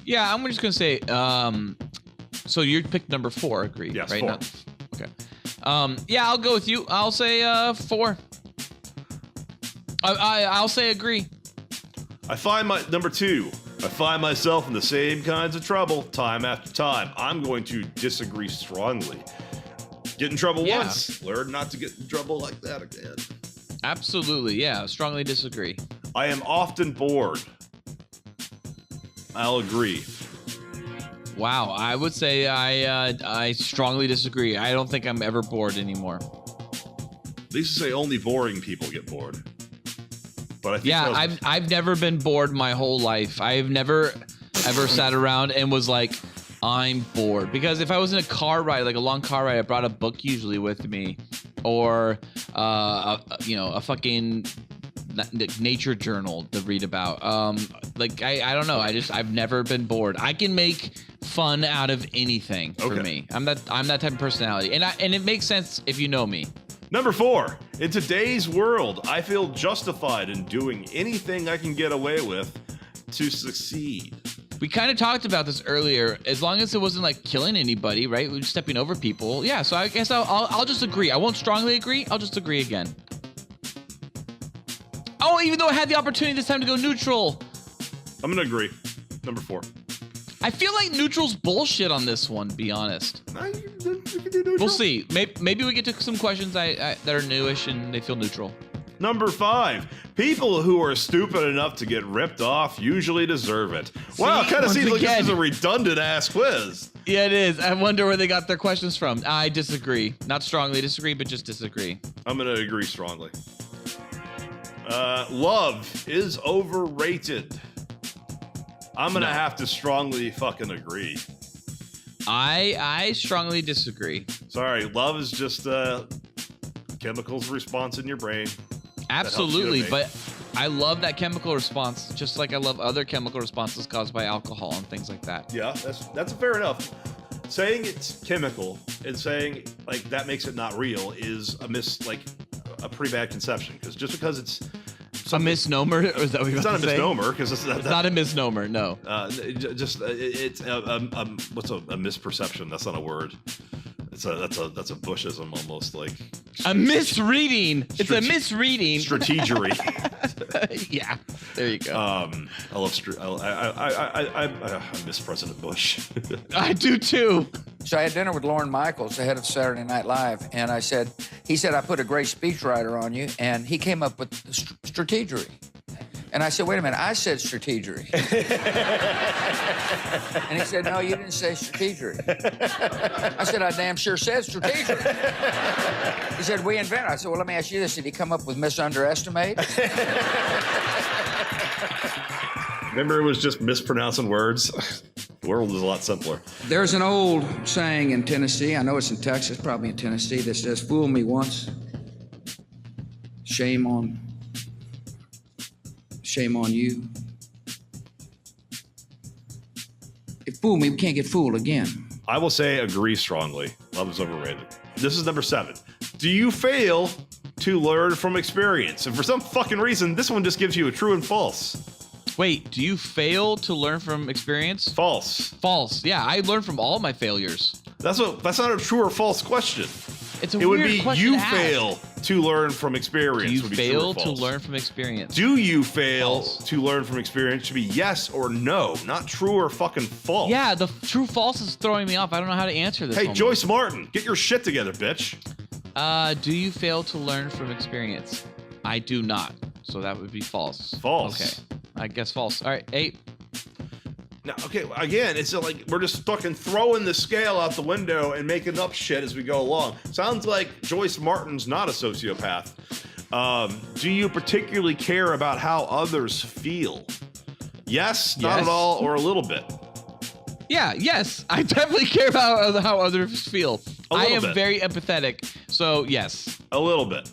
Yeah, I'm just going to say, so you picked number 4, agree, yes, right? 4. Okay. Yeah, I'll go with you. I'll say 4. I'll say agree. I find number 2. I find myself in the same kinds of trouble time after time. I'm going to disagree strongly. Get in trouble once, learn not to get in trouble like that again. Absolutely, yeah. Strongly disagree. I am often bored. I'll agree. Wow, I would say I strongly disagree. I don't think I'm ever bored anymore. They used to say only boring people get bored. But I think I've never been bored my whole life. I've never ever sat around and was like, I'm bored. Because if I was in a car ride, like a long car ride, I brought a book usually with me, or a fucking nature journal to read about. I don't know. I've never been bored. I can make fun out of anything for me. I'm that type of personality, and it makes sense if you know me. Number 4, in today's world, I feel justified in doing anything I can get away with to succeed. We kind of talked about this earlier. As long as it wasn't like killing anybody, right? We're stepping over people. Yeah. So I guess I'll just agree. I won't strongly agree. I'll just agree again. Oh, even though I had the opportunity this time to go neutral. I'm going to agree. Number 4. I feel like neutral's bullshit on this one, to be honest. We'll see. Maybe we get to some questions that are newish and they feel neutral. Number 5. People who are stupid enough to get ripped off usually deserve it. Wow, it kind of seems like this is a redundant-ass quiz. Yeah, it is. I wonder where they got their questions from. I disagree. Not strongly disagree, but just disagree. I'm going to agree strongly. Love is overrated. I'm going to have to strongly fucking agree. I strongly disagree. Sorry, love is just chemicals response in your brain. Absolutely, but I love that chemical response, just like I love other chemical responses caused by alcohol and things like that. Yeah, that's fair enough. saying it's chemical and saying like that makes it not real is a pretty bad conception, because just because it's a misnomer, or is that what you're it's about not to a say? misnomer, because It's not a misnomer. No. It's what's a misperception? That's not a word. That's a Bushism almost, like a misreading. It's a misreading. Strategery. Yeah, there you go. I miss President Bush. I do too. So I had dinner with Lorne Michaels, the head of Saturday Night Live, and he said, I put a great speechwriter on you, and he came up with strategery. And I said, wait a minute, I said strategery. And he said, no, you didn't say strategery. I said, I damn sure said strategery. He said, we invented it. I said, well, let me ask you this. Did he come up with misunderestimate? Remember, it was just mispronouncing words. The world is a lot simpler. There's an old saying in Tennessee, I know it's in Texas, probably in Tennessee, that says, fool me once, shame on you. If fool me, we can't get fooled again. I will say agree strongly. Love is overrated. This is number 7. Do you fail to learn from experience? And for some fucking reason, this one just gives you a true and false. Wait, do you fail to learn from experience? False. False. Yeah, I learned from all my failures. That's not a true or false question. It's a it weird would be question you to ask. fail to learn from experience. Do you would be fail true or to false. learn from experience? Do you fail False. to learn from experience? Should be yes or no, not true or fucking false. Yeah, the true false is throwing me off. I don't know how to answer this. Hey, one. Joyce Martin, get your shit together, bitch. Do you fail to learn from experience? I do not. So that would be false. False. Okay. I guess false. All right, 8. Now, okay, again, it's like we're just fucking throwing the scale out the window and making up shit as we go along. Sounds like Joyce Martin's not a sociopath. Do you particularly care about how others feel? Yes, not Yes. at all, or a little bit. Yeah, yes. I definitely care about how others feel. I am bit. very empathetic. So, yes. A little bit.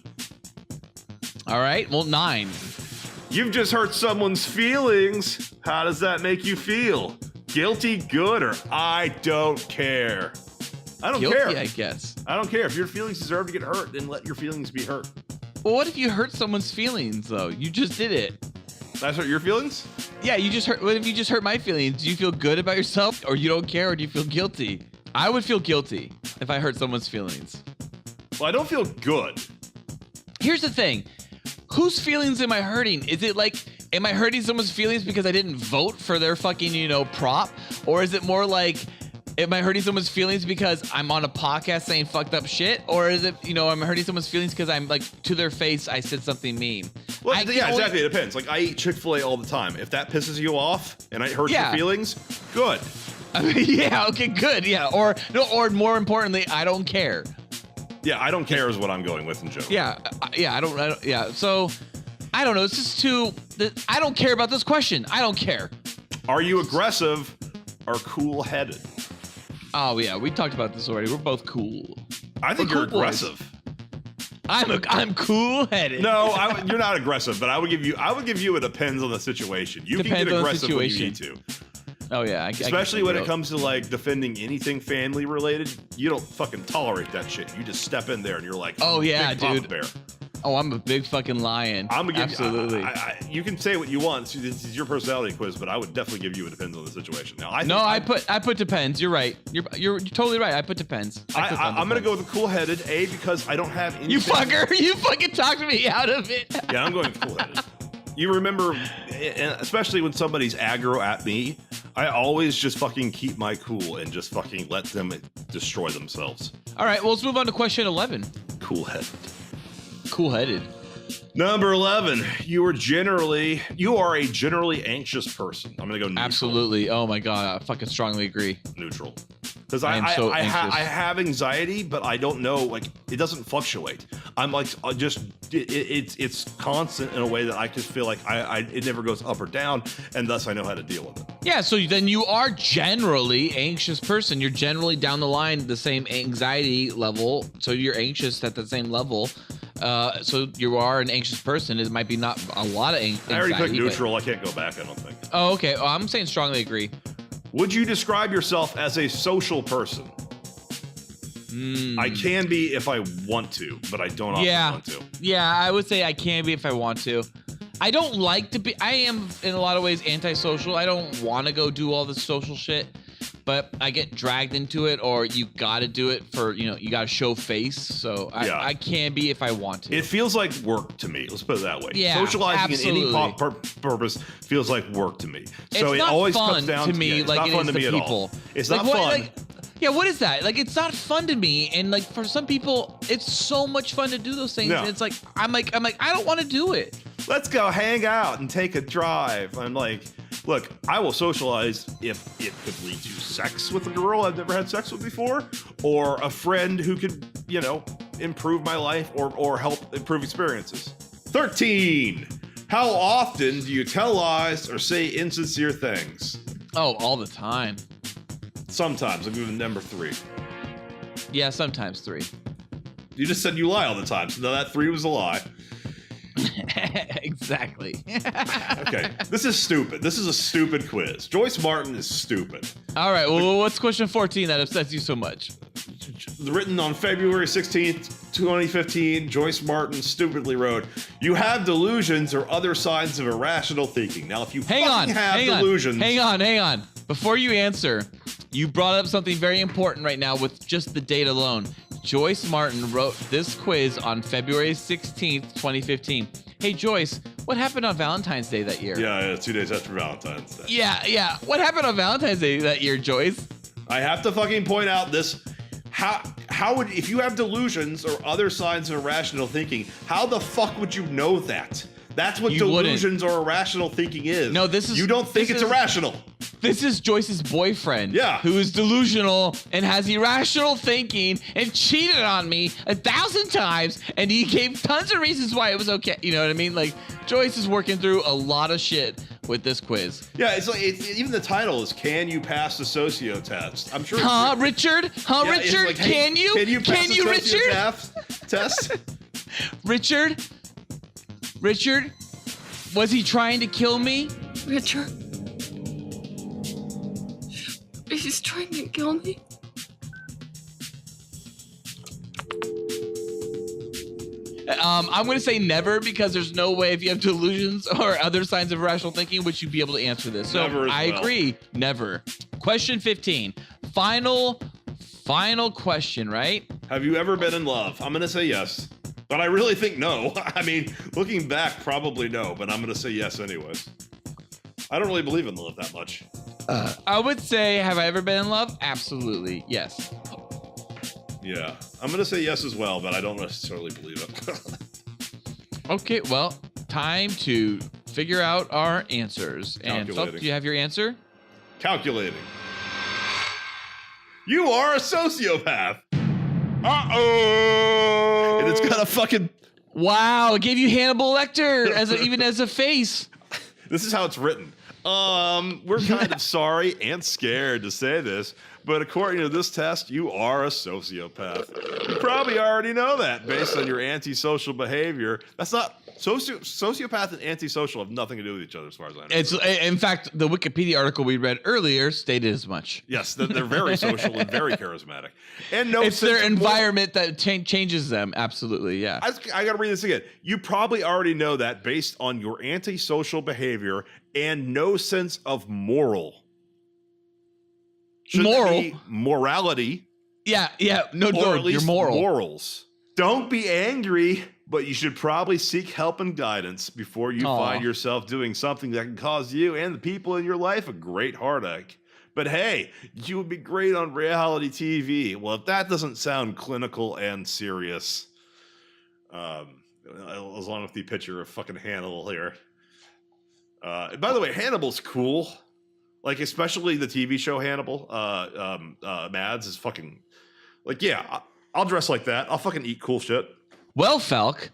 All right. Well, 9. You've just hurt someone's feelings. How does that make you feel? Guilty, good, or I don't care? I don't Guilty, care. I guess. I don't care. If your feelings deserve to get hurt, then let your feelings be hurt. Well, what if you hurt someone's feelings, though? You just did it. That's hurt your feelings? Yeah, you just hurt. What if you just hurt my feelings? Do you feel good about yourself, or you don't care, or do you feel guilty? I would feel guilty if I hurt someone's feelings. Well, I don't feel good. Here's the thing. Whose feelings am I hurting? Is it like, am I hurting someone's feelings because I didn't vote for their fucking, prop? Or is it more like, am I hurting someone's feelings because I'm on a podcast saying fucked up shit? Or is it, I'm hurting someone's feelings because I'm like, to their face, I said something mean? Well, yeah, exactly. It depends. Like, I eat Chick-fil-A all the time. If that pisses you off and it hurts your feelings, good. I mean, yeah, okay, good, yeah. Or more importantly, I don't care. Yeah, I don't care is what I'm going with in general. Yeah, I don't, yeah. So, I don't know. It's just I don't care about this question. I don't care. Are you aggressive or cool-headed? Oh, yeah, we talked about this already. We're both cool. I think you're aggressive. I'm cool-headed. No, you're not aggressive, but I would give you it depends on the situation. You can get aggressive when you need to. Oh yeah, especially when it comes to like defending anything family related. You don't fucking tolerate that shit. You just step in there and you're like, oh yeah, big Papa dude. Bear. Oh, I'm a big fucking lion. I'm gonna give absolutely. You can say what you want. This is your personality quiz, but I would definitely give you a depends on the situation. Now, I put depends. You're right. You're totally right. I put depends. I'm gonna go with the cool-headed. Because I don't have anything. You fucker! You fucking talked me out of it. Yeah, I'm going cool-headed. You remember, especially when somebody's aggro at me, I always just fucking keep my cool and just fucking let them destroy themselves. All right, well, let's move on to question 11. Cool-headed. Cool-headed. Number 11, you are a generally anxious person. I'm gonna go neutral. Absolutely. Oh my god, I fucking strongly agree. Neutral. Because I have anxiety, but I don't know, like, it doesn't fluctuate. I'm like, it's constant in a way that I just feel like it never goes up or down, and thus I know how to deal with it. Yeah, so then you are generally anxious person. You're generally down the line the same anxiety level, so you're anxious at the same level. So you are an anxious person. It might be not a lot of anxiety. I already put neutral. I can't go back, I don't think. Oh, okay. Oh, I'm saying strongly agree. Would you describe yourself as a social person? I can be if I want to, but I don't often want to. Yeah, I would say I can be if I want to. I don't like to be. I am in a lot of ways antisocial. I don't want to go do all this social shit, but I get dragged into it, or you got to do it for, you got to show face. So I can be if I want to. It feels like work to me. Let's put it that way. Yeah, socializing absolutely. in any purpose feels like work to me. So it's it not always fun comes down to me. it's Like not it fun is to the me at people. all. It's like, not fun. What is that? Like, it's not fun to me, and like for some people, it's so much fun to do those things. Yeah. And it's like I'm like I don't want to do it. Let's go hang out and take a drive. I'm like, look, I will socialize if it could lead to sex with a girl I've never had sex with before, or a friend who could, improve my life or help improve experiences. 13. How often do you tell lies or say insincere things? Oh, all the time. Sometimes. I'm giving number 3. Yeah, sometimes 3. You just said you lie all the time, so now that 3 was a lie. Exactly. Okay, this is stupid. This is a stupid quiz. Joyce Martin is stupid. All right, well, what's question 14 that upsets you so much? Written on February 16th, 2015, Joyce Martin stupidly wrote, "You have delusions or other signs of irrational thinking." Now, if you have delusions... Hang on. Before you answer, you brought up something very important right now with just the date alone. Joyce Martin wrote this quiz on February 16th, 2015. Hey, Joyce, what happened on Valentine's Day that year? Yeah, 2 days after Valentine's Day. Yeah. What happened on Valentine's Day that year, Joyce? I have to fucking point out this. How would, if you have delusions or other signs of irrational thinking, how the fuck would you know that? That's what delusions or irrational thinking is. No, this is... You don't think it's irrational. This is Joyce's boyfriend. Yeah. Who is delusional and has irrational thinking and cheated on me 1,000 times, and he gave tons of reasons why it was okay. You know what I mean? Like, Joyce is working through a lot of shit with this quiz. Yeah, it's like, even the title is "Can you pass the socio test?" I'm sure. Richard? Richard? Like, hey, can you? Can you pass the Richard? test? Richard? Was he trying to kill me? Richard? He's trying to kill me? I'm going to say never, because there's no way if you have delusions or other signs of irrational thinking would you be able to answer this. So Never as I well. agree. Never. Question 15. Final question, right? Have you ever been in love? I'm going to say yes. But I really think no. I mean, looking back, probably no, but I'm going to say yes anyways. I don't really believe in love that much. I would say, have I ever been in love? Absolutely, yes. Yeah. I'm going to say yes as well, but I don't necessarily believe it. Okay, well, time to figure out our answers. And Felk, Calculating. do you have your answer? Calculating. You are a sociopath. Uh-oh. And it's got a fucking... Wow, it gave you Hannibal Lecter even as a face. This is how it's written. We're kind of sorry and scared to say this, but according to this test, you are a sociopath. You probably already know that based on your antisocial behavior. That's not... Sociopath and antisocial have nothing to do with each other as far as I know. It's, in fact, the Wikipedia article we read earlier stated as much. Yes, they're very social and very charismatic. And no, it's their environment that changes them. Absolutely, yeah. I got to read this again. You probably already know that based on your antisocial behavior and no sense of moral. Shouldn't it be morality? Yeah. No, or at least you're moral. Morals. Don't be angry, but you should probably seek help and guidance before you find yourself doing something that can cause you and the people in your life a great heartache. But hey, you would be great on reality TV. Well, if that doesn't sound clinical and serious, as long as the picture of fucking Hannibal here. By the way, Hannibal's cool. Like, especially the TV show Hannibal. Mads is fucking... Like, yeah, I'll dress like that. I'll fucking eat cool shit. Well, Felk,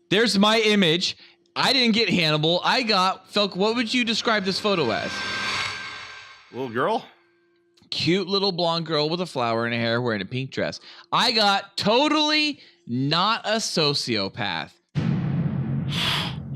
there's my image. I didn't get Hannibal. I got... Felk, what would you describe this photo as? Little girl? Cute little blonde girl with a flower in her hair wearing a pink dress. I got totally not a sociopath.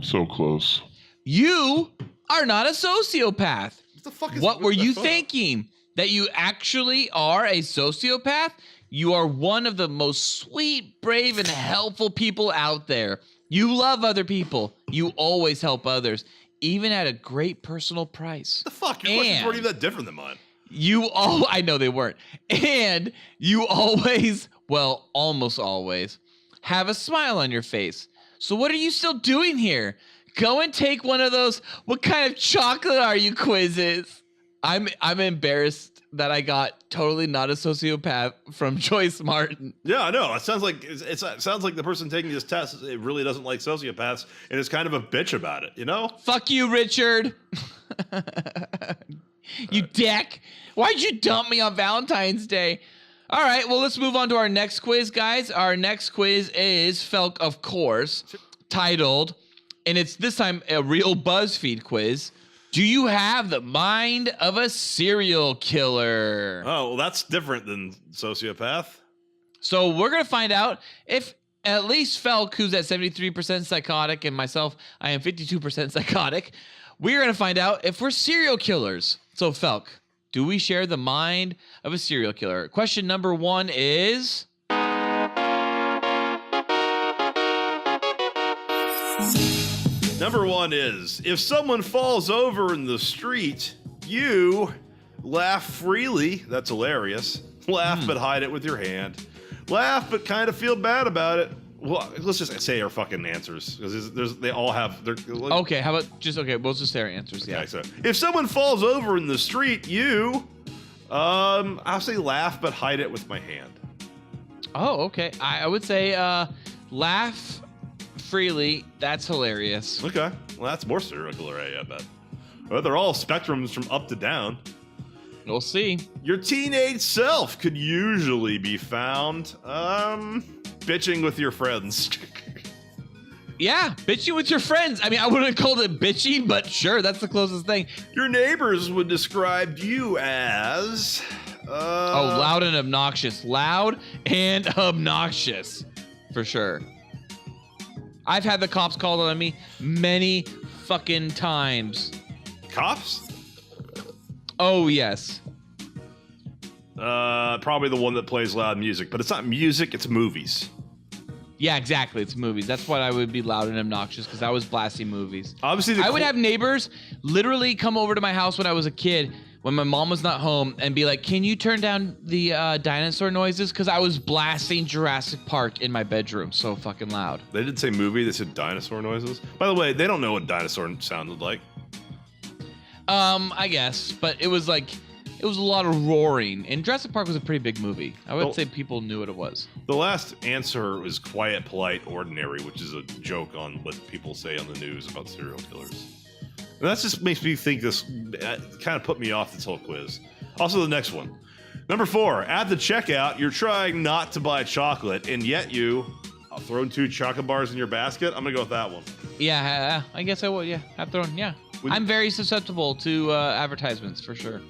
So close. You are not a sociopath. the fuck is what were you photo? thinking? That you actually are a sociopath? You are one of the most sweet, brave, and helpful people out there. You love other people. You always help others, even at a great personal price. The fuck? Your questions weren't even that different than mine. I know they weren't. And you always, well, almost always, have a smile on your face. So what are you still doing here? Go and take one of those "what kind of chocolate are you" quizzes. I'm embarrassed that I got totally not a sociopath from Joyce Martin. Yeah, I know. It sounds like it sounds like the person taking this test, it really doesn't like sociopaths and is kind of a bitch about it, you know? Fuck you, Richard. You dick. Why'd you dump me on Valentine's Day? All right, well, let's move on to our next quiz, guys. Our next quiz is Felk, of course, titled, and it's this time a real BuzzFeed quiz. Do you have the mind of a serial killer? Oh, well, that's different than sociopath. So we're going to find out if at least Felk, who's at 73% psychotic, and myself, I am 52% psychotic. We're going to find out if we're serial killers. So Felk, do we share the mind of a serial killer? Question number 1 is... Number 1 is, if someone falls over in the street, you laugh freely. That's hilarious. Laugh, but hide it with your hand. Laugh, but kind of feel bad about it. Well, let's just say our fucking answers, because they all have their... Okay, how about we'll just say our answers, yeah. Okay, so if someone falls over in the street, you, I'll say laugh, but hide it with my hand. Oh, okay. I would say laugh freely. That's hilarious. Okay. Well, that's more serial killer, I bet. Well, they're all spectrums from up to down. We'll see. Your teenage self could usually be found, bitching with your friends. Yeah, bitching with your friends. I mean, I wouldn't have called it bitching, but sure, that's the closest thing. Your neighbors would describe you as... loud and obnoxious. Loud and obnoxious. For sure. I've had the cops called on me many fucking times. Cops? Oh, yes. Probably the one that plays loud music, but it's not music, it's movies. Yeah, exactly. It's movies. That's what I would be loud and obnoxious, because I was blasting movies. Obviously, I would have neighbors literally come over to my house when I was a kid, when my mom was not home, and be like, "Can you turn down the dinosaur noises?" Because I was blasting Jurassic Park in my bedroom so fucking loud. They didn't say movie, they said dinosaur noises. By the way, they don't know what dinosaur sounded like. I guess, but it was like, it was a lot of roaring, and Jurassic Park was a pretty big movie. I would say people knew what it was. The last answer was quiet, polite, ordinary, which is a joke on what people say on the news about serial killers. And that just makes me think this kind of put me off this whole quiz. Also, the next one. Number 4, at the checkout, you're trying not to buy chocolate, and yet I'll throw 2 chocolate bars in your basket. I'm gonna go with that one. Yeah, I guess I would. Yeah, I've thrown. Yeah, I'm very susceptible to advertisements for sure.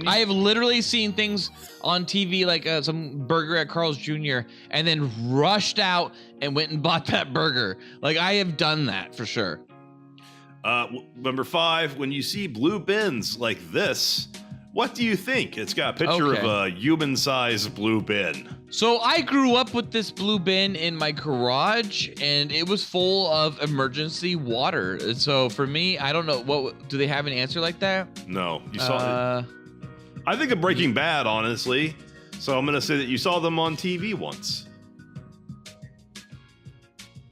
I have literally seen things on TV like some burger at Carl's Jr. and then rushed out and went and bought that burger. Like, I have done that for sure. Number 5, when you see blue bins like this, what do you think? It's got a picture of a human-sized blue bin. So I grew up with this blue bin in my garage, and it was full of emergency water. And so for me, I don't know, do they have an answer like that? No, you saw it. I think of Breaking Bad, honestly. So I'm going to say that you saw them on TV once.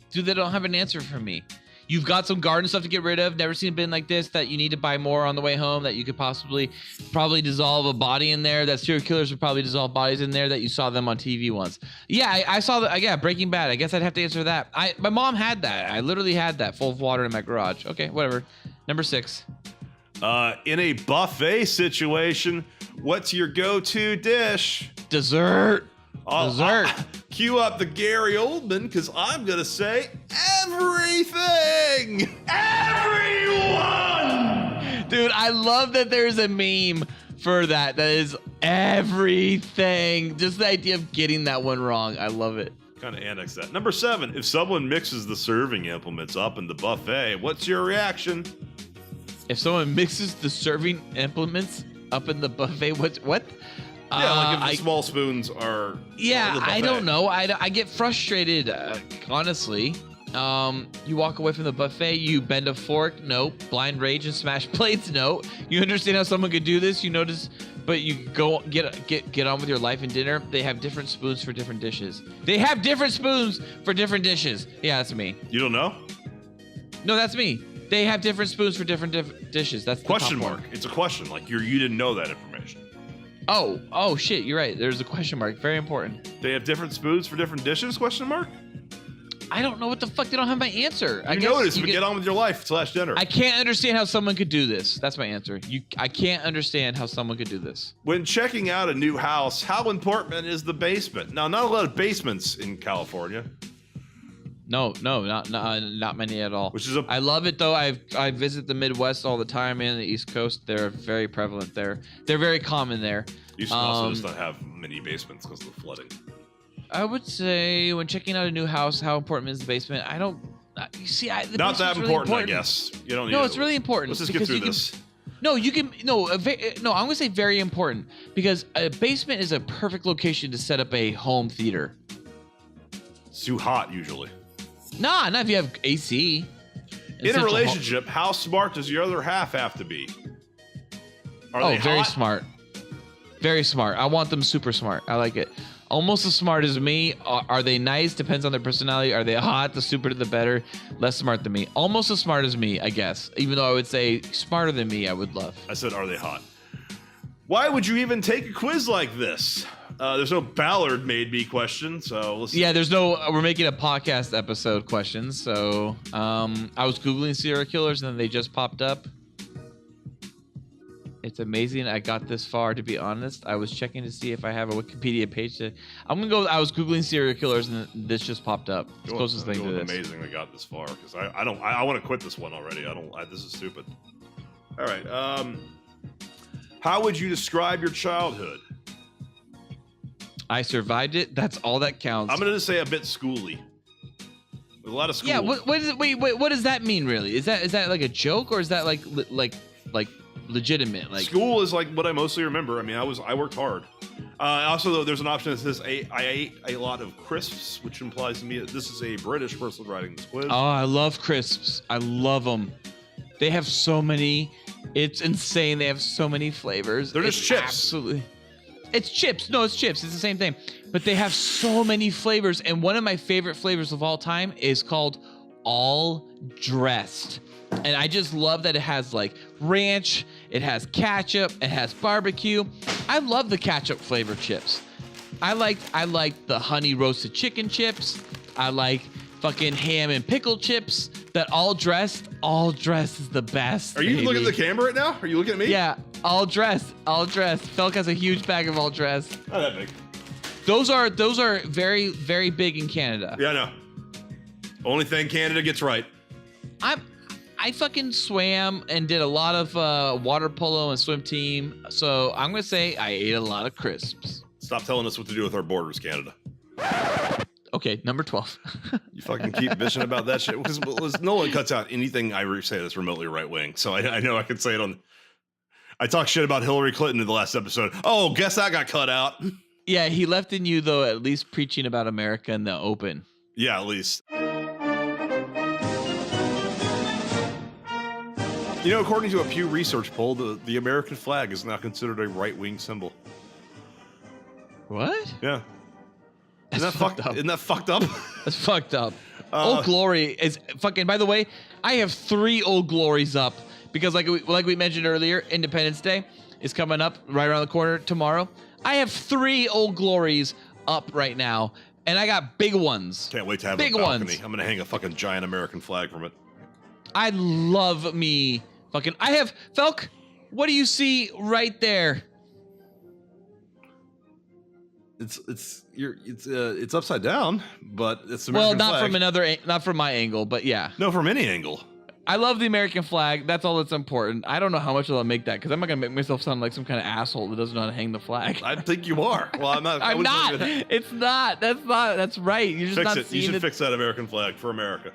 Dude, they don't have an answer for me. You've got some garden stuff to get rid of. Never seen a bin like this that you need to buy more on the way home, that you could probably dissolve a body in there, that serial killers would probably dissolve bodies in there, that you saw them on TV once. Yeah, I saw that. Yeah, Breaking Bad. I guess I'd have to answer that. My mom had that. I literally had that full of water in my garage. Okay, whatever. Number 6. In a buffet situation, what's your go-to dish? Dessert. Dessert. Cue up the Gary Oldman, because I'm going to say everything. Everyone. Dude, I love that there's a meme for that. That is everything. Just the idea of getting that one wrong. I love it. Kind of annex that. Number 7, if someone mixes the serving implements up in the buffet, what's your reaction? If someone mixes the serving implements up in the buffet, what? Yeah, like if the small spoons are. Yeah, the I buffet. don't know. I get frustrated, honestly. You walk away from the buffet, you bend a fork, nope. Blind rage and smash plates, no. You understand how someone could do this, you notice, but you go get on with your life and dinner. They have different spoons for different dishes. They have different spoons for different dishes. Yeah, that's me. You don't know? No, that's me. They have different spoons for different dishes. That's the Question top mark. one. It's a question. Like you didn't know that information. Oh shit, you're right. There's a question mark. Very important. They have different spoons for different dishes? Question mark. I don't know what the fuck. They don't have my answer. You notice, but get on with your life / dinner. I can't understand how someone could do this. That's my answer. I can't understand how someone could do this. When checking out a new house, how important is the basement? Now, not a lot of basements in California. No, not many at all. Which is I love it though. I visit the Midwest all the time and the East Coast. They're very prevalent there. They're very common there. Houston also does not have many basements because of the flooding. I would say when checking out a new house, how important is the basement? I don't. You see, not that important, I guess. You don't. No, it's really important. Let's just get through this. No, you can. No, I'm gonna say very important because a basement is a perfect location to set up a home theater. It's too hot usually. Nah, not if you have AC. In a relationship, how smart does your other half have to be? Are they very hot? smart. Very smart. I want them super smart. I like it. Almost as smart as me. Are they nice? Depends on their personality. Are they hot? The super the better. Less smart than me. Almost as smart as me, I guess. Even though I would say smarter than me, I would love. I said, are they hot? Why would you even take a quiz like this? There's no Ballard made me question, so let's see. Yeah, there's no. We're making a podcast episode questions. So I was Googling serial killers and then they just popped up. It's amazing I got this far, to be honest. I was checking to see if I have a Wikipedia page. I'm going to go, I was Googling serial killers and this just popped up. It's the closest thing to this. Amazing I got this far, because I want to quit this one already. This is stupid. All right. How would you describe your childhood? I survived it. That's all that counts. I'm going to say a bit schooly. With a lot of school. Yeah, what does that mean, really? Is that like a joke, or is that like legitimate? Like, school is like what I mostly remember. I mean, I worked hard. Also, though, there's an option that says I ate a lot of crisps, which implies to me that this is a British person writing this quiz. Oh, I love crisps. I love them. They have so many. It's insane. They have so many flavors. They're just chips. Absolutely. It's chips. No, it's chips. It's the same thing. But they have so many flavors. And one of my favorite flavors of all time is called All Dressed. And I just love that it has like ranch, it has ketchup, it has barbecue. I love the ketchup flavored chips. I like the honey roasted chicken chips. I like fucking ham and pickle chips. That all dressed is the best. Are you baby. looking at the camera right now? Are you looking at me? Yeah, all dressed. Felk has a huge bag of all dressed. Not that big. Those are very, very big in Canada. Yeah, I know. Only thing Canada gets right. I fucking swam and did a lot of water polo and swim team. So I'm going to say I ate a lot of crisps. Stop telling us what to do with our borders, Canada. Okay, number 12. You fucking keep bitching about that shit. Because no one cuts out anything I say that's remotely right wing. So I know I can say it on. I talked shit about Hillary Clinton in the last episode. Oh, guess that got cut out. Yeah, he left in you, though, at least preaching about America in the open. Yeah, at least. You know, according to a Pew Research poll, the American flag is now considered a right-wing symbol. What? Yeah. Isn't that fucked up? Isn't that fucked up? That's fucked up. Old Glory is fucking. By the way, I have 3 Old Glories up because, like we mentioned earlier, Independence Day is coming up right around the corner tomorrow. I have 3 Old Glories up right now, and I got big ones. Can't wait to have big a balcony. ones. I'm gonna hang a fucking giant American flag from it. I love me fucking. I have Felk. What do you see right there? It's upside down, but it's the American flag. Not from my angle, but yeah. No, from any angle. I love the American flag. That's all that's important. I don't know how much I'll make that because I'm not gonna make myself sound like some kind of asshole that doesn't know how to hang the flag. I think you are. Well, I'm not. I'm not. It's not. That's not. That's right. You're just fix not it. seeing You should it. fix that American flag for America.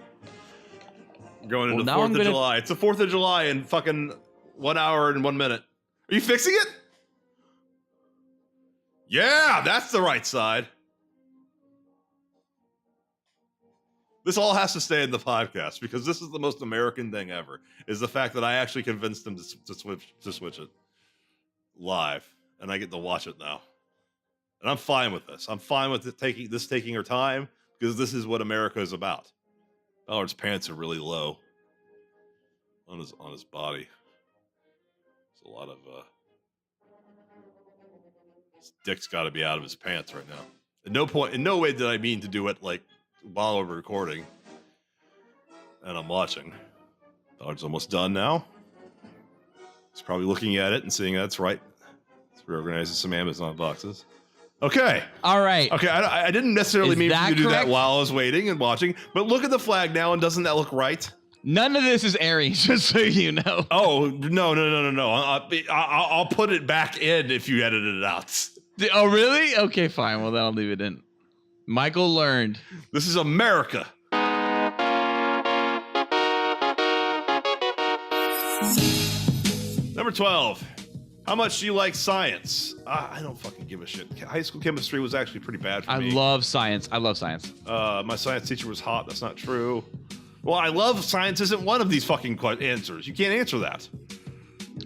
Going into the now 4th I'm of gonna- July. It's the 4th of July in fucking 1 hour and 1 minute. Are you fixing it? Yeah, that's the right side. This all has to stay in the podcast because this is the most American thing ever, is the fact that I actually convinced them to switch it live, and I get to watch it now. And I'm fine with this. I'm fine with it taking her time because this is what America is about. Ballard's pants are really low on his body. There's a lot of his dick's got to be out of his pants right now. In no way did I mean to do it like while we're recording and I'm watching. Ballard's almost done now. He's probably looking at it and seeing that's right. He's reorganizing some Amazon boxes. Okay. All right. Okay, I didn't necessarily mean for you to do that while I was waiting and watching, but look at the flag now, and doesn't that look right? None of this is airing, just so you know. Oh, no. I'll put it back in if you edit it out. Oh, really? Okay, fine. Well, then I'll leave it in. Michael learned. This is America. Number 12. How much do you like science? I don't fucking give a shit. High school chemistry was actually pretty bad for me. I love science. My science teacher was hot. That's not true. Well, I love science isn't one of these fucking answers. You can't answer that.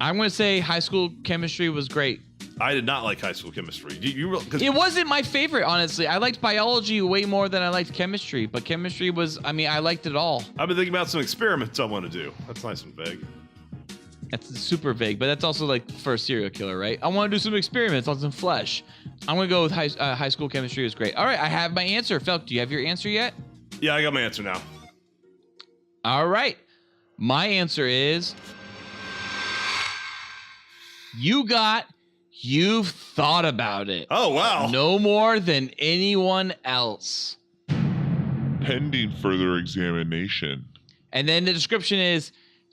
I'm going to say high school chemistry was great. I did not like high school chemistry. It wasn't my favorite, honestly. I liked biology way more than I liked chemistry, but chemistry was, I liked it all. I've been thinking about some experiments I want to do. That's nice and vague. That's super vague, but that's also like for a serial killer, right? I want to do some experiments on some flesh. I'm going to go with high school chemistry was great. All right, I have my answer. Felk, do you have your answer yet? Yeah, I got my answer now. All right. My answer is you've thought about it. Oh, wow. No more than anyone else. Pending further examination. And then the description is,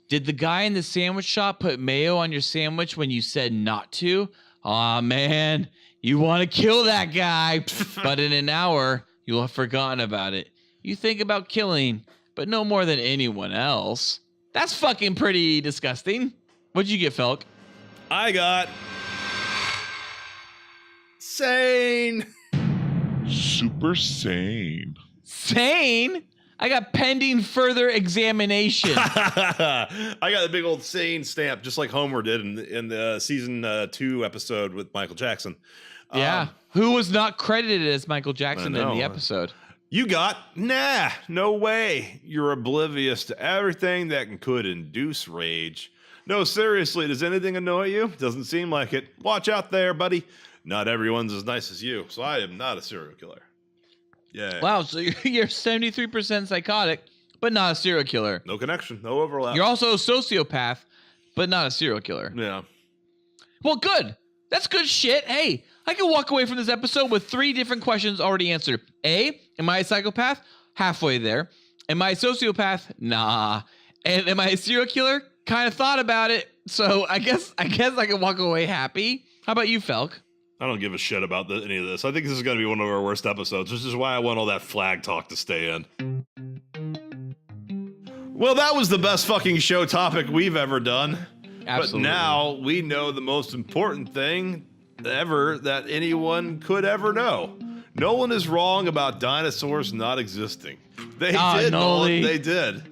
did the guy in the sandwich shop put mayo on your sandwich when you said not to? Aw, man, you want to kill that guy. But in an hour, you'll have forgotten about it. You think about killing, but no more than anyone else. That's fucking pretty disgusting. What'd you get, Felk? I got sane. Super sane. Sane? I got pending further examination. I got the big old sane stamp, just like Homer did in the season 2 episode with Michael Jackson. Yeah. Who was not credited as Michael Jackson in the episode? You got, no way. You're oblivious to everything that could induce rage. No, seriously, does anything annoy you? Doesn't seem like it. Watch out there, buddy. Not everyone's as nice as you, so I am not a serial killer. Yeah. Wow, so you're 73% psychotic, but not a serial killer. No connection, no overlap. You're also a sociopath, but not a serial killer. Yeah. Well, good. That's good shit. Hey, I can walk away from this episode with 3 different questions already answered. A, am I a psychopath? Halfway there. Am I a sociopath? Nah. And am I a serial killer? Kind of thought about it. So I guess I can walk away happy. How about you, Felk? I don't give a shit about any of this. I think this is going to be one of our worst episodes, which is why I want all that flag talk to stay in. Well, that was the best fucking show topic we've ever done. Absolutely. But now we know the most important thing ever that anyone could ever know. Nolan is wrong about dinosaurs not existing. They did, Nolan. They did.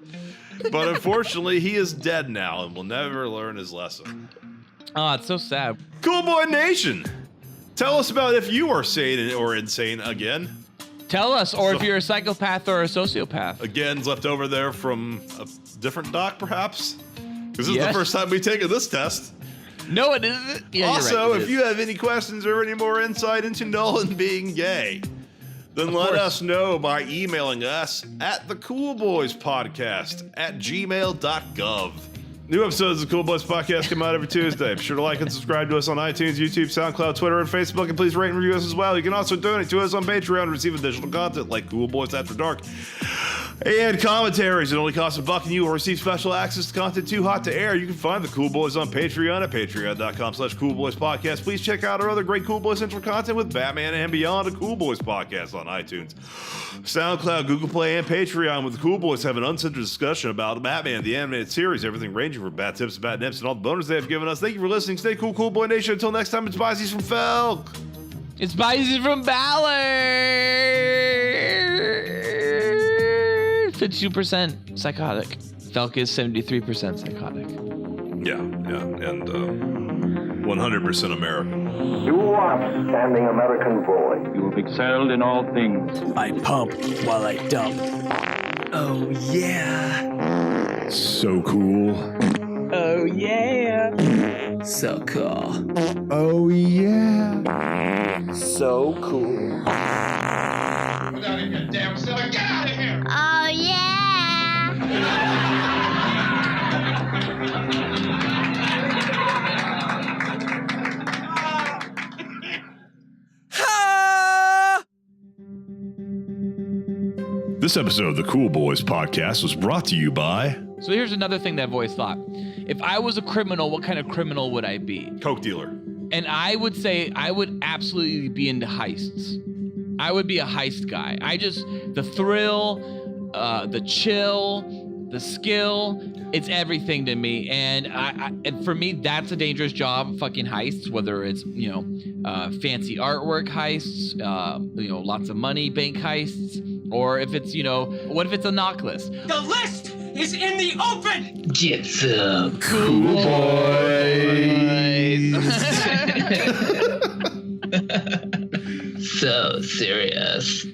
But unfortunately, he is dead now and will never learn his lesson. Oh, it's so sad. Cool Boy Nation! Tell us about if you are sane or insane again. Tell us, or if you're a psychopath or a sociopath. Again, left over there from a different doc, perhaps? Because this is the first time we've taken this test. No, it isn't. Yeah, also, you're right, if you have any questions or any more insight into Nolan being gay, then let us know by emailing us at thecoolboyspodcast@gmail.gov. New episodes of the Cool Boys Podcast come out every Tuesday. Be sure to like and subscribe to us on iTunes, YouTube, SoundCloud, Twitter, and Facebook, and please rate and review us as well. You can also donate to us on Patreon and receive additional content like Cool Boys After Dark. And commentaries. It only costs $1, and you will receive special access to content too hot to air. You can find the Cool Boys on Patreon at patreon.com/coolboyspodcast. Please check out our other great Cool Boys Central content with Batman and Beyond, a Cool Boys podcast on iTunes, SoundCloud, Google Play, and Patreon, with the Cool Boys have an uncensored discussion about Batman, the animated series, everything ranging from bat tips to bat nips and all the bonus they have given us. Thank you for listening. Stay cool, Cool Boy Nation. Until next time, it's Bizees from Felk. It's Bizees from Ballard. 52% psychotic. Felk is 73% psychotic. Yeah, and 100% American. You are outstanding American boy. You have excelled in all things. I pump while I dump. Oh, yeah. So cool. Oh, yeah. So cool. Oh, yeah. So cool. Get out of here, damn silly. Get out of here! Oh, yeah. This episode of the Cool Boys podcast was brought to you by... So here's another thing that I've always thought. If I was a criminal, what kind of criminal would I be? Coke dealer. And I would say I would absolutely be into heists. I would be a heist guy. The thrill, the chill, the skill, it's everything to me. And and for me, that's a dangerous job, fucking heists, whether it's, fancy artwork heists, lots of money, bank heists, or if it's, what if it's a knock list? The list is in the open! Get some Cool Boys. So serious.